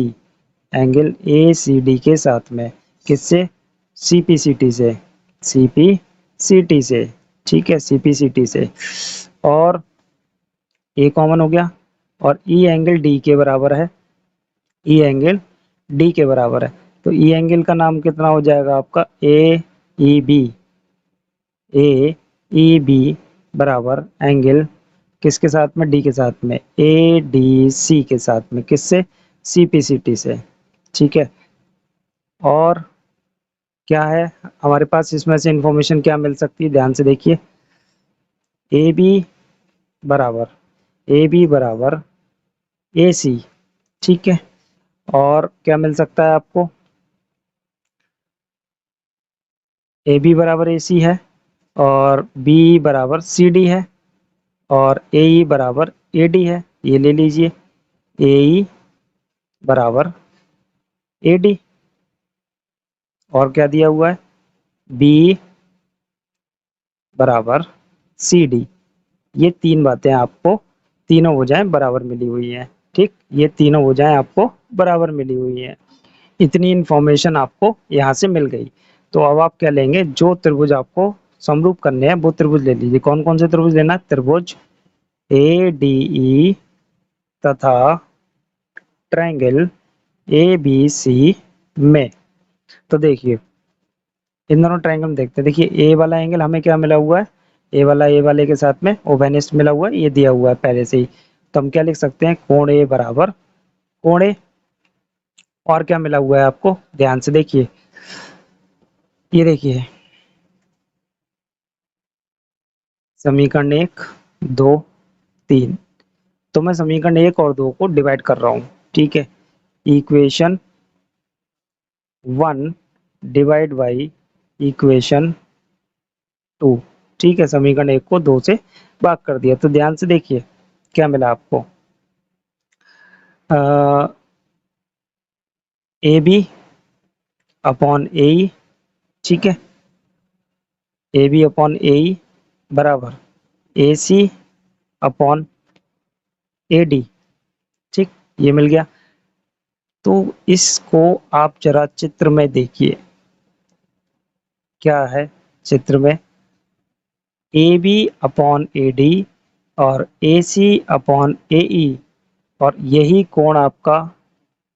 एंगल ACD के साथ में, किससे, CPCT से, CPCT से, ठीक है, CPCT से। और A कॉमन हो गया, और E एंगल D के बराबर है, E एंगल D के बराबर है। तो E एंगल का नाम कितना हो जाएगा आपका, AEB, AEB बराबर एंगल किसके साथ में, D के साथ में, ADC के साथ में, किससे, CPCT से, ठीक है। और क्या है हमारे पास, इसमें से इंफॉर्मेशन क्या मिल सकती है, ध्यान से देखिए। ए बी बराबर, ए बी बराबर AC, ठीक है। और क्या मिल सकता है आपको, ए बी बराबर AC है, और B बराबर CD है, और AE बराबर AD है, ये ले लीजिए, AE बराबर AD। और क्या दिया हुआ है, B बराबर CD। ये तीन बातें आपको, तीनों भुजाएं बराबर मिली हुई हैं, ठीक, ये तीनों भुजाएं आपको बराबर मिली हुई हैं। इतनी इंफॉर्मेशन आपको यहाँ से मिल गई। तो अब आप क्या लेंगे, जो त्रिभुज आपको समरूप करने हैं वो त्रिभुज ले लीजिए। कौन कौन से त्रिभुज लेना है, त्रिभुज ADE तथा ट्रायंगल ABC में। तो देखिए, इन दोनों ट्रायंगल में देखते हैं। देखिए, ए वाला एंगल हमें क्या मिला हुआ है, ए वाले के साथ में ओवेनिस्ट मिला हुआ है, ये दिया हुआ है पहले से ही। तो हम क्या लिख सकते हैं, कोण ए बराबर कोण ए। और क्या मिला हुआ है आपको, ध्यान से देखिए, ये देखिए, समीकरण 1, 2, 3। तो मैं समीकरण 1 और 2 को डिवाइड कर रहा हूँ, ठीक है। इक्वेशन 1 डिवाइड बाई इक्वेशन 2, ठीक है। समीकरण 1 को 2 से भाग कर दिया। तो ध्यान से देखिए, क्या मिला आपको, ए बी अपॉन ए ई, ठीक है, ए बी अपॉन ए ई बराबर ए सी अपॉन ए डी, ठीक, ये मिल गया। तो इसको आप जरा चित्र में देखिए, क्या है चित्र में, A B upon A D और ए सी अपॉन ए ई, और यही कोण आपका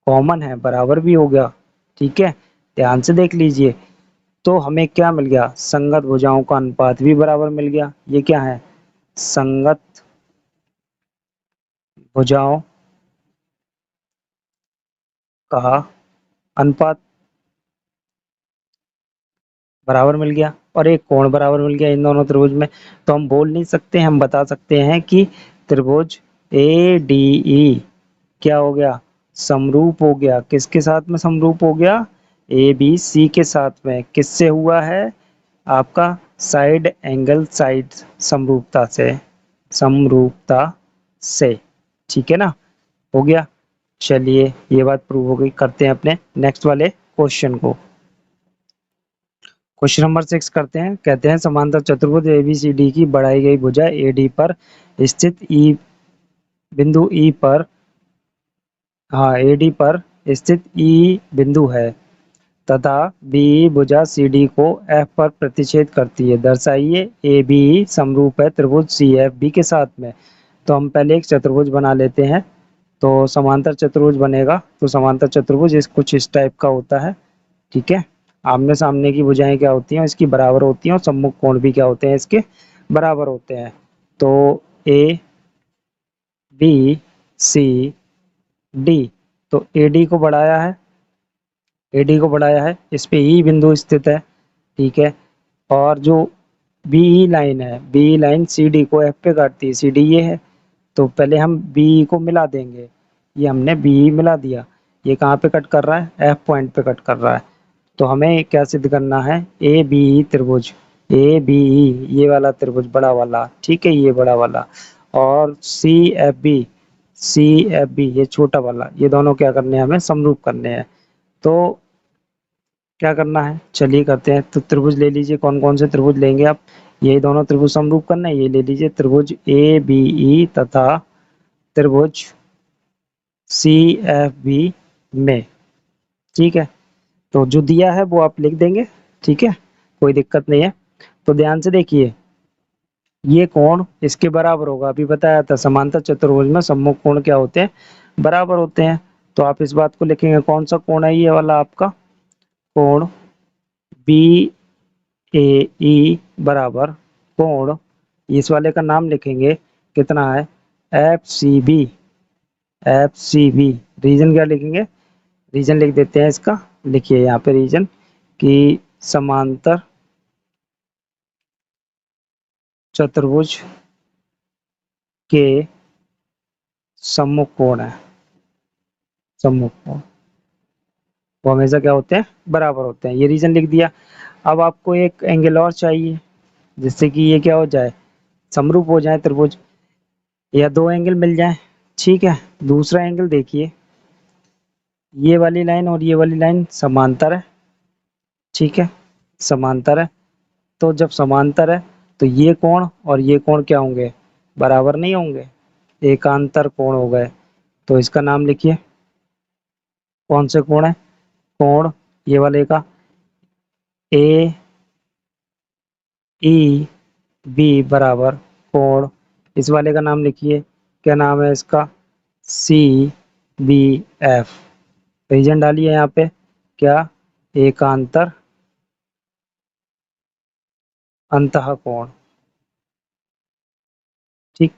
कॉमन है, बराबर भी हो गया, ठीक है, ध्यान से देख लीजिए। तो हमें क्या मिल गया, संगत भुजाओं का अनुपात भी बराबर मिल गया। ये क्या है, संगत भुजाओं का अनुपात बराबर मिल गया, और एक कोण बराबर मिल गया इन दोनों त्रिभुज में। तो हम बोल नहीं सकते, हम बता सकते हैं कि त्रिभुज ए डी ई क्या हो गया, समरूप हो गया। किसके साथ में समरूप हो गया, ए बी सी के साथ में। किससे हुआ है, आपका साइड एंगल साइड समरूपता से, समरूपता से, ठीक है ना, हो गया। चलिए ये बात प्रूव हो गई, करते हैं अपने नेक्स्ट वाले क्वेश्चन को। क्वेश्चन नंबर 6 करते हैं। कहते हैं समांतर चतुर्भुज एबीसीडी की बढ़ाई गई भुजा एडी पर स्थित ई बिंदु ई पर, हाँ एडी पर स्थित ई बिंदु है तथा बी भुजा सी डी को एफ पर प्रतिच्छेद करती है, दर्शाइए ए बी समरूप है त्रिभुज सी एफ बी के साथ में। तो हम पहले एक चतुर्भुज बना लेते हैं। तो समांतर चतुर्भुज बनेगा, तो समांतर चतुर्भुज इस कुछ इस टाइप का होता है, ठीक है। आमने सामने की भुजाएं क्या होती हैं, इसकी बराबर होती हैं, और सम्मुख कोण भी क्या होते हैं, इसके बराबर होते हैं। तो ए बी सी डी, तो ए डी को बढ़ाया है, एडी को बढ़ाया है, इस पे ई बिंदु स्थित है, ठीक है। और जो बीई लाइन है, बीई लाइन सी डी को एफ पे काटती है, सी डी ये है। तो पहले हम बीई को मिला देंगे, ये हमने बीई मिला दिया, ये कहाँ पे कट कर रहा है, एफ पॉइंट पे कट कर रहा है। तो हमें क्या सिद्ध करना है, ए बीई त्रिभुज, ए बीई ये वाला त्रिभुज बड़ा वाला, ठीक है, ये बड़ा वाला, और C F B, C F B ये छोटा वाला, ये दोनों क्या करने हैं, हमें समरूप करने हैं। तो क्या करना है, चलिए करते हैं। तो त्रिभुज ले लीजिए, कौन कौन से त्रिभुज लेंगे आप, यही दोनों त्रिभुज समरूप करना है, ये ले लीजिए त्रिभुज ए बी ई तथा त्रिभुज सी एफ बी में, ठीक है। तो जो दिया है वो आप लिख देंगे, ठीक है, कोई दिक्कत नहीं है। तो ध्यान से देखिए, ये कोण इसके बराबर होगा, अभी बताया था समांतर चतुर्भुज में सम्मुख कोण क्या होते हैं, बराबर होते हैं। तो आप इस बात को लिखेंगे, कौन सा कोण है ये वाला आपका, कोण बी ए ई बराबर कोण, इस वाले का नाम लिखेंगे, कितना है, F C B, F C B. Reason क्या लिखेंगे, रीजन लिख देते हैं इसका, लिखिए यहाँ पे रीजन कि समांतर चतुर्भुज के सम्मुख कोण है, सम्मुख कोण वो हमेशा क्या होते हैं, बराबर होते हैं, ये रीजन लिख दिया। अब आपको एक एंगल और चाहिए, जिससे कि ये क्या हो जाए, समरूप हो जाए त्रिभुज, या दो एंगल मिल जाए, ठीक है। दूसरा एंगल देखिए, ये वाली लाइन और ये वाली लाइन समांतर है, ठीक है, समांतर है। तो जब समांतर है तो ये कोण और ये कोण क्या होंगे, बराबर नहीं होंगे, एकांतर कोण हो गए। तो इसका नाम लिखिए, कौन से कोण है, कोण ये वाले का ए ई बी बराबर कोण, इस वाले का नाम लिखिए, क्या नाम है इसका, सी बी एफ। रीजन डालिए यहाँ पे, क्या, एकांतर अंतः कोण, ठीक,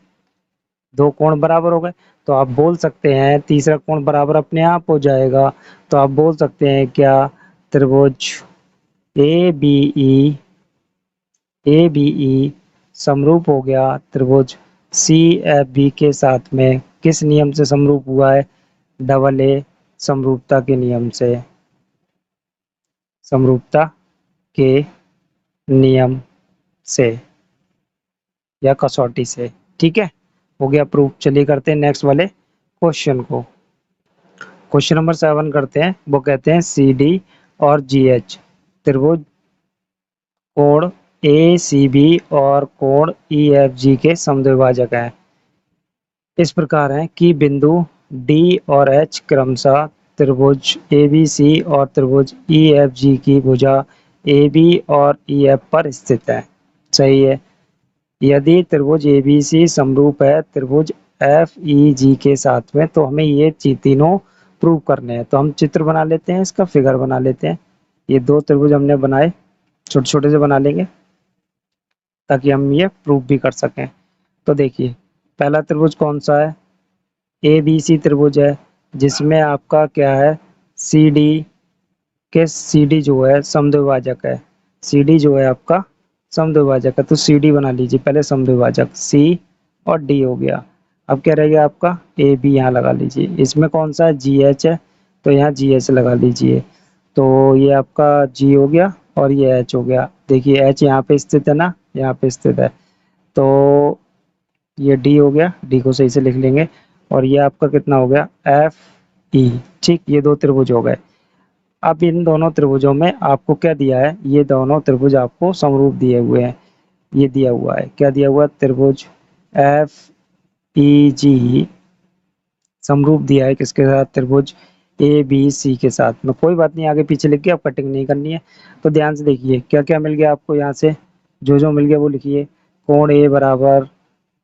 दो कोण बराबर हो गए। तो आप बोल सकते हैं तीसरा कोण बराबर अपने आप हो जाएगा। तो आप बोल सकते हैं क्या, त्रिभुज A B E, A B E समरूप हो गया त्रिभुज सी एफ बी के साथ में, किस नियम से समरूप हुआ है, डबल ए समरूपता के नियम से, समरूपता के नियम से या कसौटी से, ठीक है, हो गया प्रूफ। चलिए करते हैं नेक्स्ट वाले क्वेश्चन को। क्वेश्चन नंबर 7 करते हैं। वो कहते हैं सी डी और जी एच त्रिभुज कोण ए सी बी और कोण ई एफ जी के समद्विभाजक हैं। इस प्रकार है कि बिंदु डी और एच क्रमशः त्रिभुज ए बी सी और त्रिभुज ई एफ जी की भुजा ए बी और ई एफ पर स्थित है। सही है। यदि त्रिभुज ए बी सी समरूप है त्रिभुज एफ ई जी के साथ में, तो हमें ये तीनों प्रूव करने हैं। तो हम चित्र बना लेते हैं, इसका फिगर बना लेते हैं। ये दो त्रिभुज हमने बनाए, छोटे छोटे से बना लेंगे ताकि हम ये प्रूव भी कर सकें। तो देखिए पहला त्रिभुज कौन सा है, ए बी सी त्रिभुज है, जिसमें आपका क्या है, सी डी के सी डी जो है समद्विभाजक है। सी डी जो है आपका समद्विभाजक है, तो सी डी बना लीजिए पहले समद्विभाजक, सी और डी हो गया। अब क्या रह गया आपका, ए बी यहाँ लगा लीजिए। इसमें कौन सा है, जी एच है, तो यहाँ जी एच लगा लीजिए। तो ये आपका जी हो गया और ये एच हो गया। देखिए एच यहाँ पे स्थित है ना, यहाँ पे स्थित है, तो ये डी हो गया, डी को सही से लिख लेंगे। और ये आपका कितना हो गया, एफ ई। ठीक, ये दो त्रिभुज हो गए। अब इन दोनों त्रिभुजों में आपको क्या दिया है, ये दोनों त्रिभुज आपको समरूप दिए हुए हैं। ये दिया हुआ है, क्या दिया हुआ है, त्रिभुज एफ ई जी समरूप दिया है किसके साथ, त्रिभुज ए बी सी के साथ में। कोई बात नहीं, आगे पीछे लिख के अब कटिंग नहीं करनी है। तो ध्यान से देखिए क्या क्या मिल गया आपको यहाँ से, जो जो मिल गया वो लिखिए। कोण ए बराबर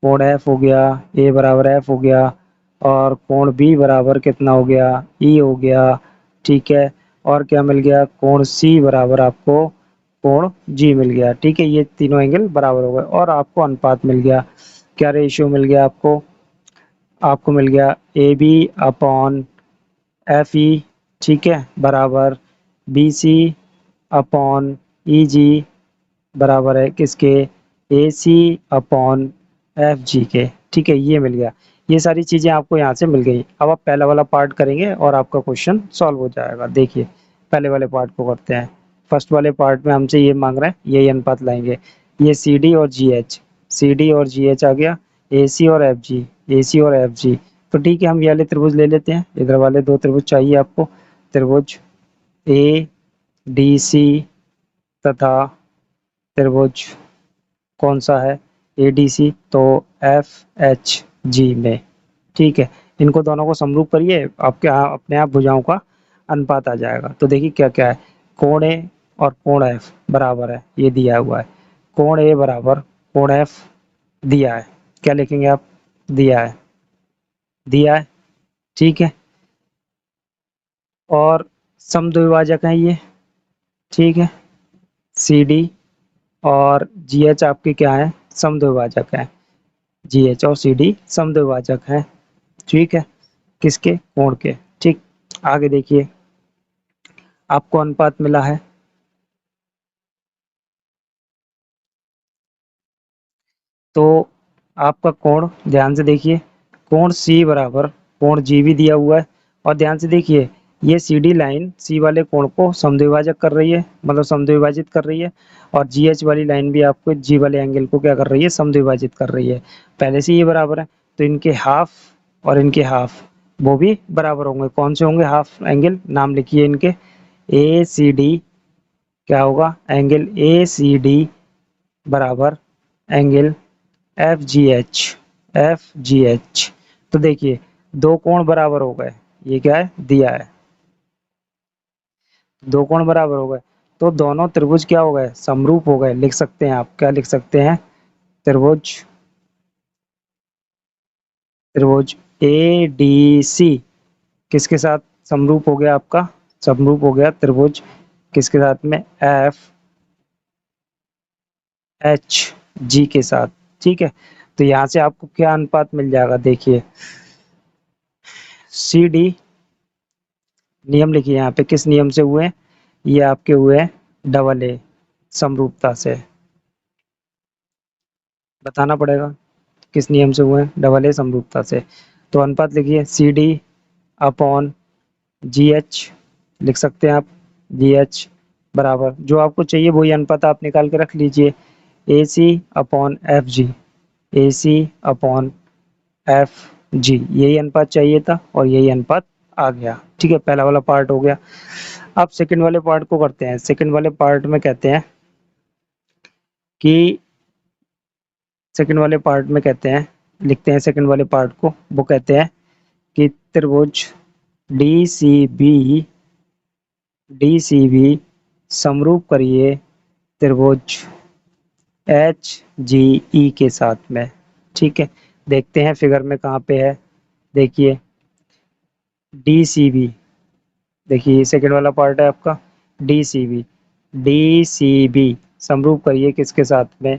कोण एफ हो गया, ए बराबर एफ हो गया, और कोण बी बराबर कितना हो गया, ई हो गया। ठीक है, और क्या मिल गया, कोण सी बराबर आपको कोण जी मिल गया। ठीक है, ये तीनों एंगल बराबर हो गए और आपको अनुपात मिल गया। क्या रेशियो मिल गया आपको, आपको मिल गया A B upon F E, ठीक है, बराबर बी सी अपॉन ई जी बराबर है किसके, ए सी अपॉन एफ जी के। ठीक है, ये मिल गया। ये सारी चीज़ें आपको यहाँ से मिल गई। अब आप पहला वाला पार्ट करेंगे और आपका क्वेश्चन सॉल्व हो जाएगा। देखिए पहले वाले पार्ट को करते हैं। फर्स्ट वाले पार्ट में हमसे ये मांग रहे हैं, यही अनुपात लाएंगे। ये सी डी और जी एच, सी डी और जी एच आ गया, ए सी और एफ जी, ए सी और एफ जी। तो ठीक है, हम ये वाले त्रिभुज ले लेते हैं। इधर वाले दो त्रिभुज चाहिए आपको, त्रिभुज ए डी सी तथा त्रिभुज कौन सा है, ए डी सी, तो एफ एच जी में। ठीक है, इनको दोनों को समरूप करिए, आपके यहाँ अपने आप भुजाओं का अनुपात आ जाएगा। तो देखिए क्या क्या है, कोण ए और कोण एफ बराबर है, ये दिया हुआ है। कोण ए बराबर कोण एफ दिया है, क्या लिखेंगे आप, दिया है, दिया है। ठीक है, और समद्विभाजक है ये। ठीक है, सी डी और जी एच आपके क्या है, समद्विभाजक है। जी एच और सी डी समद्विभाजक है। ठीक है, किसके, कोण के। ठीक, आगे देखिए आपको अनुपात मिला है। तो आपका कोण ध्यान से देखिए, कोण सी बराबर कोण जी भी दिया हुआ है। और ध्यान से देखिए ये सी डी लाइन सी वाले कोण को समद्विभाजक कर रही है, मतलब समद्विभाजित कर रही है। और जी एच वाली लाइन भी आपको जी वाले एंगल को क्या कर रही है, समद्विभाजित कर रही है। पहले से ये बराबर है, तो इनके हाफ और इनके हाफ वो भी बराबर होंगे। कौन से होंगे हाफ एंगल, नाम लिखिए इनके, ए सी डी, क्या होगा, एंगल ए सी डी बराबर angle F G H, F G H. तो देखिए दो कोण बराबर हो गए, ये क्या है, दिया है, दो कोण बराबर हो गए। तो दोनों त्रिभुज क्या हो गए, समरूप हो गए। लिख सकते हैं आप, क्या लिख सकते हैं, त्रिभुज, त्रिभुज ए डी सी किसके साथ समरूप हो गया आपका, समरूप हो गया त्रिभुज किसके साथ में, एफ एच जी के साथ। ठीक है, तो यहाँ से आपको क्या अनुपात मिल जाएगा, देखिए सी डी, नियम लिखिए यहाँ पे, किस नियम से हुए, ये आपके हुए डबल ए समरूपता से। बताना पड़ेगा किस नियम से हुए, डबल ए समरूपता से। तो अनुपात लिखिए C D upon G H, लिख सकते हैं आप, जी एच बराबर जो आपको चाहिए वही अनुपात आप निकाल के रख लीजिए, ए सी अपॉन एफ जी, ए सी अपॉन एफ जी, यही अनुपात चाहिए था और यही अनुपात आ गया। ठीक है, पहला वाला पार्ट हो गया। अब सेकंड वाले पार्ट को करते हैं। सेकंड वाले पार्ट में कहते हैं कि सेकंड वाले पार्ट में कहते हैं, लिखते हैं सेकंड वाले पार्ट को, वो कहते हैं कि त्रिभुज डी सी बी समरूप करिए त्रिभुज एच जी ई के साथ में। ठीक है, देखते हैं फिगर में कहाँ पे है। देखिए डी सी बी, देखिए सेकंड वाला पार्ट है आपका डी सी बी समरूप करिए किसके साथ में,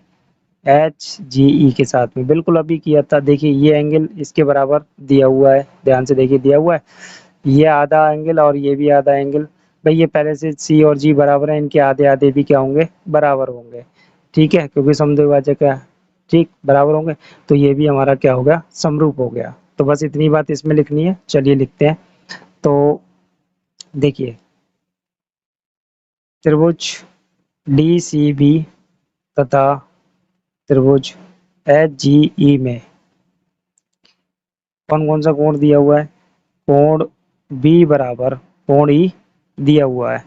एच जी ई के साथ में। बिल्कुल अभी किया था। देखिए ये एंगल इसके बराबर दिया हुआ है, ध्यान से देखिए दिया हुआ है, ये आधा एंगल और ये भी आधा एंगल। भाई ये पहले से सी और जी बराबर है, इनके आधे आधे भी क्या होंगे, बराबर होंगे। ठीक है, क्योंकि समद्विभाजक है, ठीक बराबर होंगे, तो ये भी हमारा क्या हो गया, समरूप हो गया। तो बस इतनी बात इसमें लिखनी है। चलिए लिखते हैं। तो देखिए त्रिभुज डी सी बी तथा त्रिभुज एच जी ई में कौन कौन सा कोण दिया हुआ है, कोण बी बराबर कोण ई दिया हुआ है,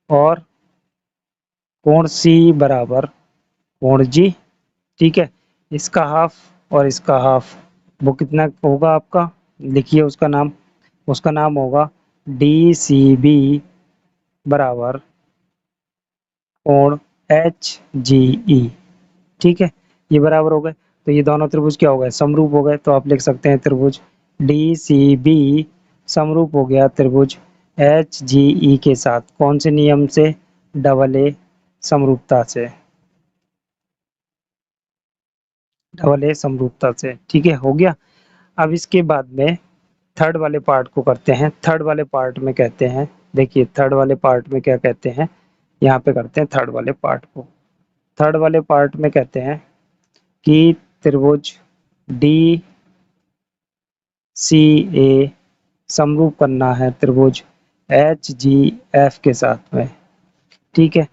और कोण सी बराबर कोण जी। ठीक है, इसका हाफ और इसका हाफ, वो कितना होगा आपका, लिखिए उसका नाम होगा डी सी बी बराबर कोण एच जी ई। ठीक है, ये बराबर हो गए, तो ये दोनों त्रिभुज क्या हो गए, समरूप हो गए। तो आप लिख सकते हैं त्रिभुज डी सी बी समरूप हो गया त्रिभुज एच जी ई के साथ। कौन से नियम से, डबल ए समरूपता से, डबल ए समरूपता से। ठीक है, हो गया। अब इसके बाद में थर्ड वाले पार्ट को करते हैं। थर्ड वाले पार्ट में कहते हैं, देखिए थर्ड वाले पार्ट में क्या कहते हैं, यहाँ पे करते हैं थर्ड वाले पार्ट को। थर्ड वाले पार्ट में कहते हैं कि त्रिभुज डी सी ए समरूप करना है त्रिभुज एच जी एफ के साथ में। ठीक है,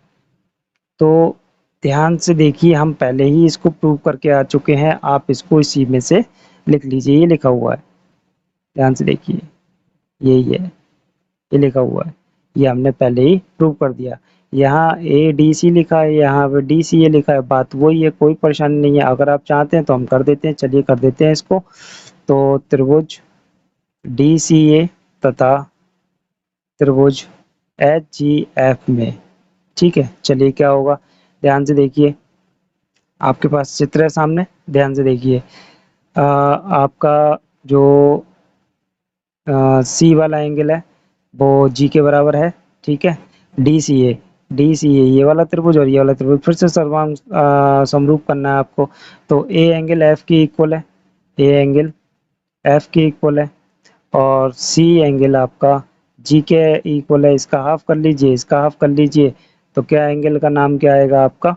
तो ध्यान से देखिए, हम पहले ही इसको प्रूव करके आ चुके हैं, आप इसको इसी में से लिख लीजिए। ये लिखा हुआ है, ध्यान से देखिए, यही है, ये लिखा हुआ है, ये हमने पहले ही प्रूव कर दिया। यहाँ ए डी सी लिखा है, यहाँ पे डी सी ए लिखा है, बात वही है, कोई परेशानी नहीं है। अगर आप चाहते हैं तो हम कर देते हैं, चलिए कर देते हैं इसको। तो त्रिभुज डी सी ए तथा त्रिभुज एच जी एफ में, ठीक है, चलिए क्या होगा, ध्यान से देखिए, आपके पास चित्र है सामने, ध्यान से देखिए। आपका जो सी वाला एंगल है वो जी के बराबर है। ठीक है, डी सी ए ये वाला त्रिभुज और ये वाला त्रिभुज फिर से सर्वांग समरूप करना है आपको। तो ए एंगल एफ के इक्वल है, ए एंगल एफ के इक्वल है, और सी एंगल आपका जी के इक्वल है। इसका हाफ कर लीजिए, इसका हाफ कर लीजिए, तो क्या एंगल का नाम क्या आएगा आपका,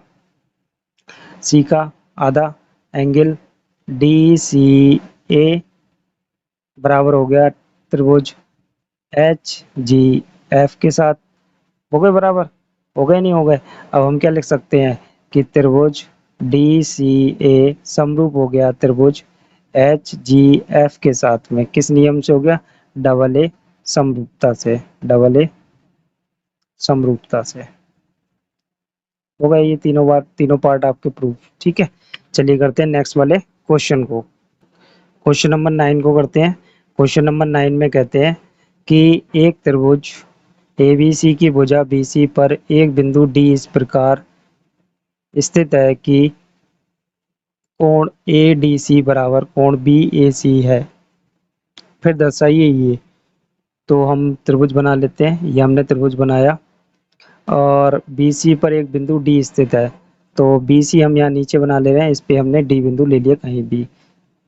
सी का आधा एंगल डी सी ए बराबर हो गया त्रिभुज एच जी एफ के साथ। हो गए बराबर, हो गए नहीं हो गए। अब हम क्या लिख सकते हैं कि त्रिभुज डी सी ए समरूप हो गया त्रिभुज एच जी एफ के साथ में। किस नियम से हो गया, डबल ए समरूपता से, डबल ए समरूपता से। हो गए ये तीनों पार्ट आपके प्रूफ। ठीक है, चलिए करते हैं नेक्स्ट वाले क्वेश्चन को। क्वेश्चन नंबर 9 को करते हैं। क्वेश्चन नंबर 9 में कहते हैं कि एक त्रिभुज एबीसी की भुजा बीसी पर एक बिंदु डी इस प्रकार स्थित है कि कोण ए डी सी बराबर कोण बी ए सी है, फिर दर्शाइए ये। तो हम त्रिभुज बना लेते हैं, ये हमने त्रिभुज बनाया, और बी सी पर एक बिंदु डी स्थित है। तो बी सी हम यहाँ नीचे बना ले रहे हैं, इस पे हमने डी बिंदु ले लिया कहीं भी।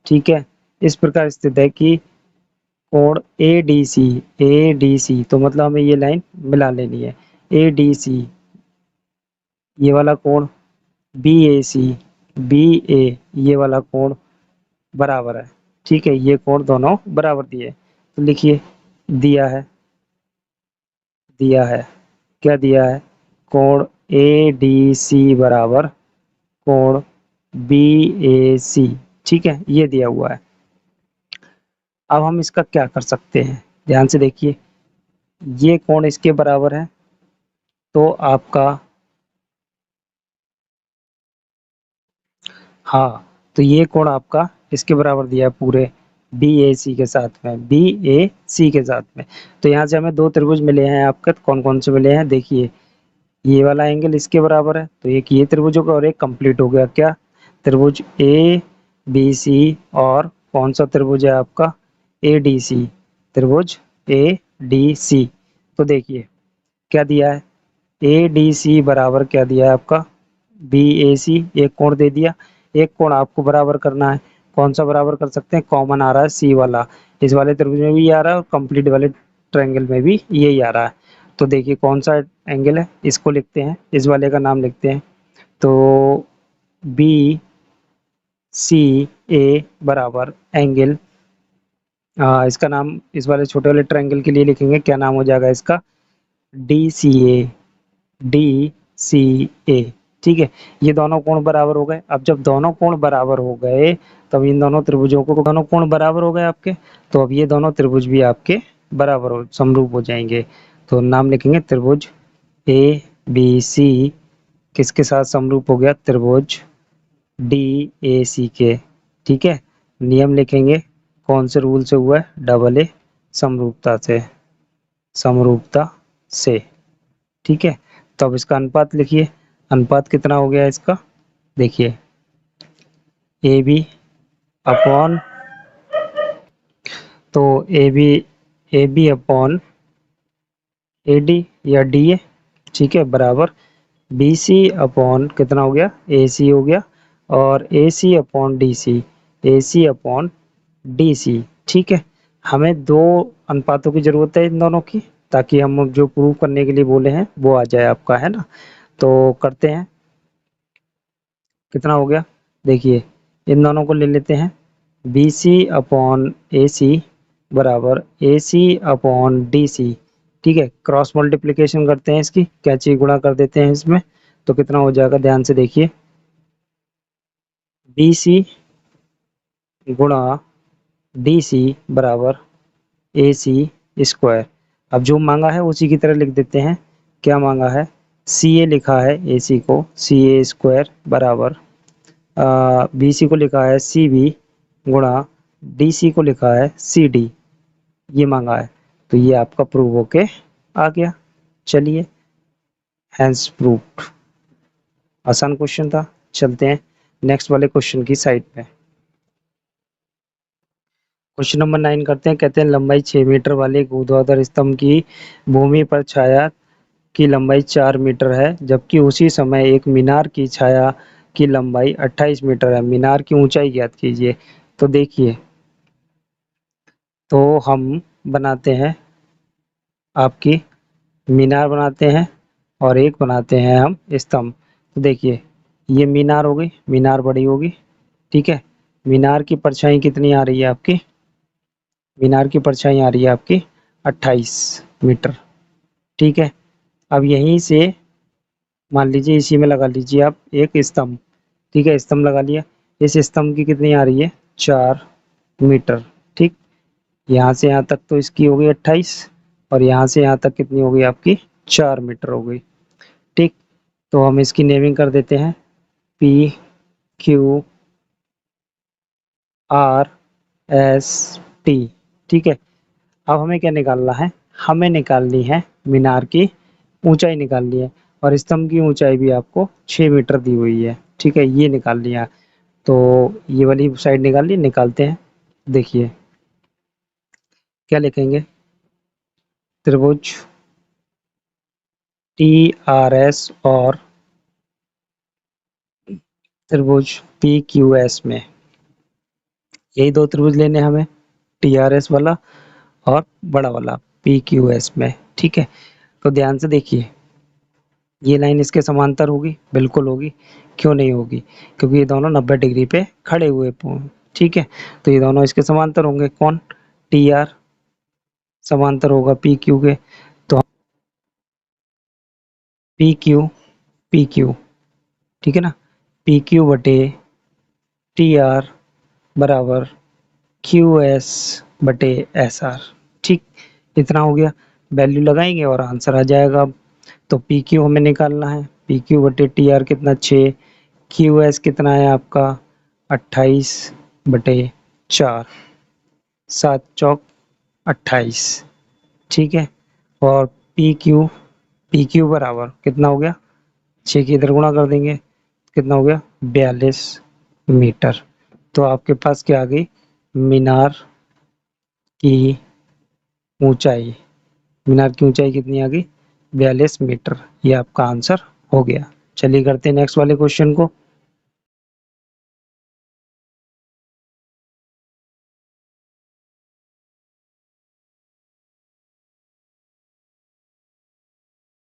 ठीक है, इस प्रकार स्थित है कि कोण ए डी सी, तो मतलब हमें ये लाइन मिला लेनी है, ए डी सी ये वाला कोण, बी ए सी बी ए ये वाला कोण बराबर है। ठीक है, ये कोण दोनों बराबर दिए, तो लिखिए दिया है, दिया है, क्या दिया है, कोण ए डी सी बराबर कोण बी ए सी। ठीक है, ये दिया हुआ है। अब हम इसका क्या कर सकते हैं, ध्यान से देखिए, ये कोण इसके बराबर है, तो आपका हाँ, तो ये कोण आपका इसके बराबर दिया है पूरे बी ए सी के साथ में, बी ए सी के साथ में। तो यहाँ से हमें दो त्रिभुज मिले हैं आपके, कौन कौन से मिले हैं देखिए। ये वाला एंगल इसके बराबर है, तो एक ये त्रिभुज होगा और एक कंप्लीट हो गया क्या, त्रिभुज ए बी सी। और कौन सा त्रिभुज है आपका, ए डी सी, त्रिभुज ए डी सी। तो देखिए क्या दिया है, ए डी सी बराबर क्या दिया है आपका, बी ए सी, एक कोण दे दिया। एक कोण आपको बराबर करना है, कौन सा बराबर कर सकते हैं, कॉमन आ रहा है सी वाला, इस वाले त्रिभुज में भी आ रहा है और कंप्लीट वाले ट्रायंगल में भी यही आ रहा है। तो देखिए कौन सा एंगल है, इसको लिखते हैं, इस वाले का नाम लिखते हैं। तो बी सी ए बराबर एंगल, इसका नाम इस वाले छोटे वाले ट्रायंगल के लिए लिखेंगे, क्या नाम हो जाएगा इसका, डी सी ए, डी सी ए। ठीक है, ये दोनों कोण बराबर हो गए। अब जब दोनों कोण बराबर हो गए, तब इन दोनों त्रिभुजों को, दोनों कोण बराबर हो गए आपके, तो अब ये दोनों त्रिभुज भी आपके बराबर हो, समरूप हो जाएंगे। तो नाम लिखेंगे त्रिभुज ए बी सी किसके साथ समरूप हो गया, त्रिभुज डी ए सी के। ठीक है, नियम लिखेंगे, कौन से रूल से हुआ है, डबल ए समरूपता से, समरूपता से। ठीक है, तो अब इसका अनुपात लिखिए, अनुपात कितना हो गया इसका, देखिए ए बी अपॉन, तो A B upon A D या डी ए, ठीक है, बराबर बी सी अपॉन कितना हो गया, ए सी हो गया, और A C upon D C, A C upon D C. ठीक है, हमें दो अनुपातों की जरूरत है इन दोनों की, ताकि हम जो प्रूव करने के लिए बोले हैं वो आ जाए आपका, है ना। तो करते हैं, कितना हो गया, देखिए इन दोनों को ले लेते हैं, बी सी अपॉन ए सी बराबर ए सी अपॉन डी सी। ठीक है, क्रॉस मल्टीप्लिकेशन करते हैं इसकी, कैंची गुणा कर देते हैं इसमें, तो कितना हो जाएगा, ध्यान से देखिए, बी सी गुणा डी सी बराबर ए सी स्क्वायर। अब जो मांगा है उसी की तरह लिख देते हैं, क्या मांगा है, सी ए लिखा है ए सी को, सी ए स्क्वायर बराबर बी सी को लिखा है सी बी गुणा डी सी को लिखा है सी डी, ये मांगा है। तो ये आपका प्रूव होके आ गया। चलिए, हैंस प्रूव्ड, आसान क्वेश्चन था। चलते हैं नेक्स्ट वाले क्वेश्चन की साइड पे। क्वेश्चन नंबर 9 करते हैं, कहते हैं लंबाई 6 मीटर वाले एक ऊर्ध्वाधर स्तंभ की भूमि पर छाया की लंबाई 4 मीटर है, जबकि उसी समय एक मीनार की छाया की लंबाई 28 मीटर है। मीनार की ऊंचाई ज्ञात कीजिए। तो देखिए, तो हम बनाते हैं आपकी मीनार बनाते हैं और एक बनाते हैं हम स्तंभ। तो देखिए, ये मीनार हो गई, मीनार बड़ी होगी। ठीक है, मीनार की परछाई कितनी आ रही है आपकी, मीनार की परछाई आ रही है आपकी 28 मीटर। ठीक है, अब यहीं से मान लीजिए इसी में लगा लीजिए आप एक स्तंभ। ठीक है, स्तंभ लगा लिया, इस स्तंभ की कितनी आ रही है, 4 मीटर। ठीक, यहाँ से यहाँ तक तो इसकी हो गई 28, और यहाँ से यहाँ तक कितनी हो गई आपकी, 4 मीटर हो गई। ठीक, तो हम इसकी नेमिंग कर देते हैं, P Q R S T. ठीक है, अब हमें क्या निकालना है, हमें निकालनी है मीनार की ऊंचाई निकालनी है, और स्तंभ की ऊंचाई भी आपको 6 मीटर दी हुई है। ठीक है, ये निकाल लिया, तो ये वाली साइड निकाल ली, निकालते हैं। देखिए क्या लिखेंगे, त्रिभुज टी आर एस और त्रिभुज पी क्यू एस में, यही दो त्रिभुज लेने हमें, टी आर एस वाला और बड़ा वाला पी क्यू एस में। ठीक है, तो ध्यान से देखिए, ये लाइन इसके समांतर होगी, बिल्कुल होगी, क्यों नहीं होगी, क्योंकि ये दोनों 90 डिग्री पे खड़े हुए। ठीक है, तो ये दोनों इसके समांतर होंगे, कौन, टी आर समांतर होगा पी क्यू के, तो पी क्यू, पी क्यू, ठीक है ना, पी क्यू बटे टी आर बराबर क्यू एस बटे एस आर। ठीक, इतना हो गया। वैल्यू लगाएंगे और आंसर आ जाएगा। अब तो पी क्यू हमें निकालना है, पी क्यू बटे टी आर कितना 6, क्यू एस कितना है आपका 28 बटे 4, 7 चौक 28, ठीक है। और पी क्यू बराबर कितना हो गया, 6 की इधर गुणा कर देंगे, कितना हो गया 42 मीटर। तो आपके पास क्या आ गई, मीनार की ऊंचाई, मीनार की ऊंचाई कितनी आ गई 42 मीटर। ये आपका आंसर हो गया। चलिए करते हैं नेक्स्ट वाले क्वेश्चन को।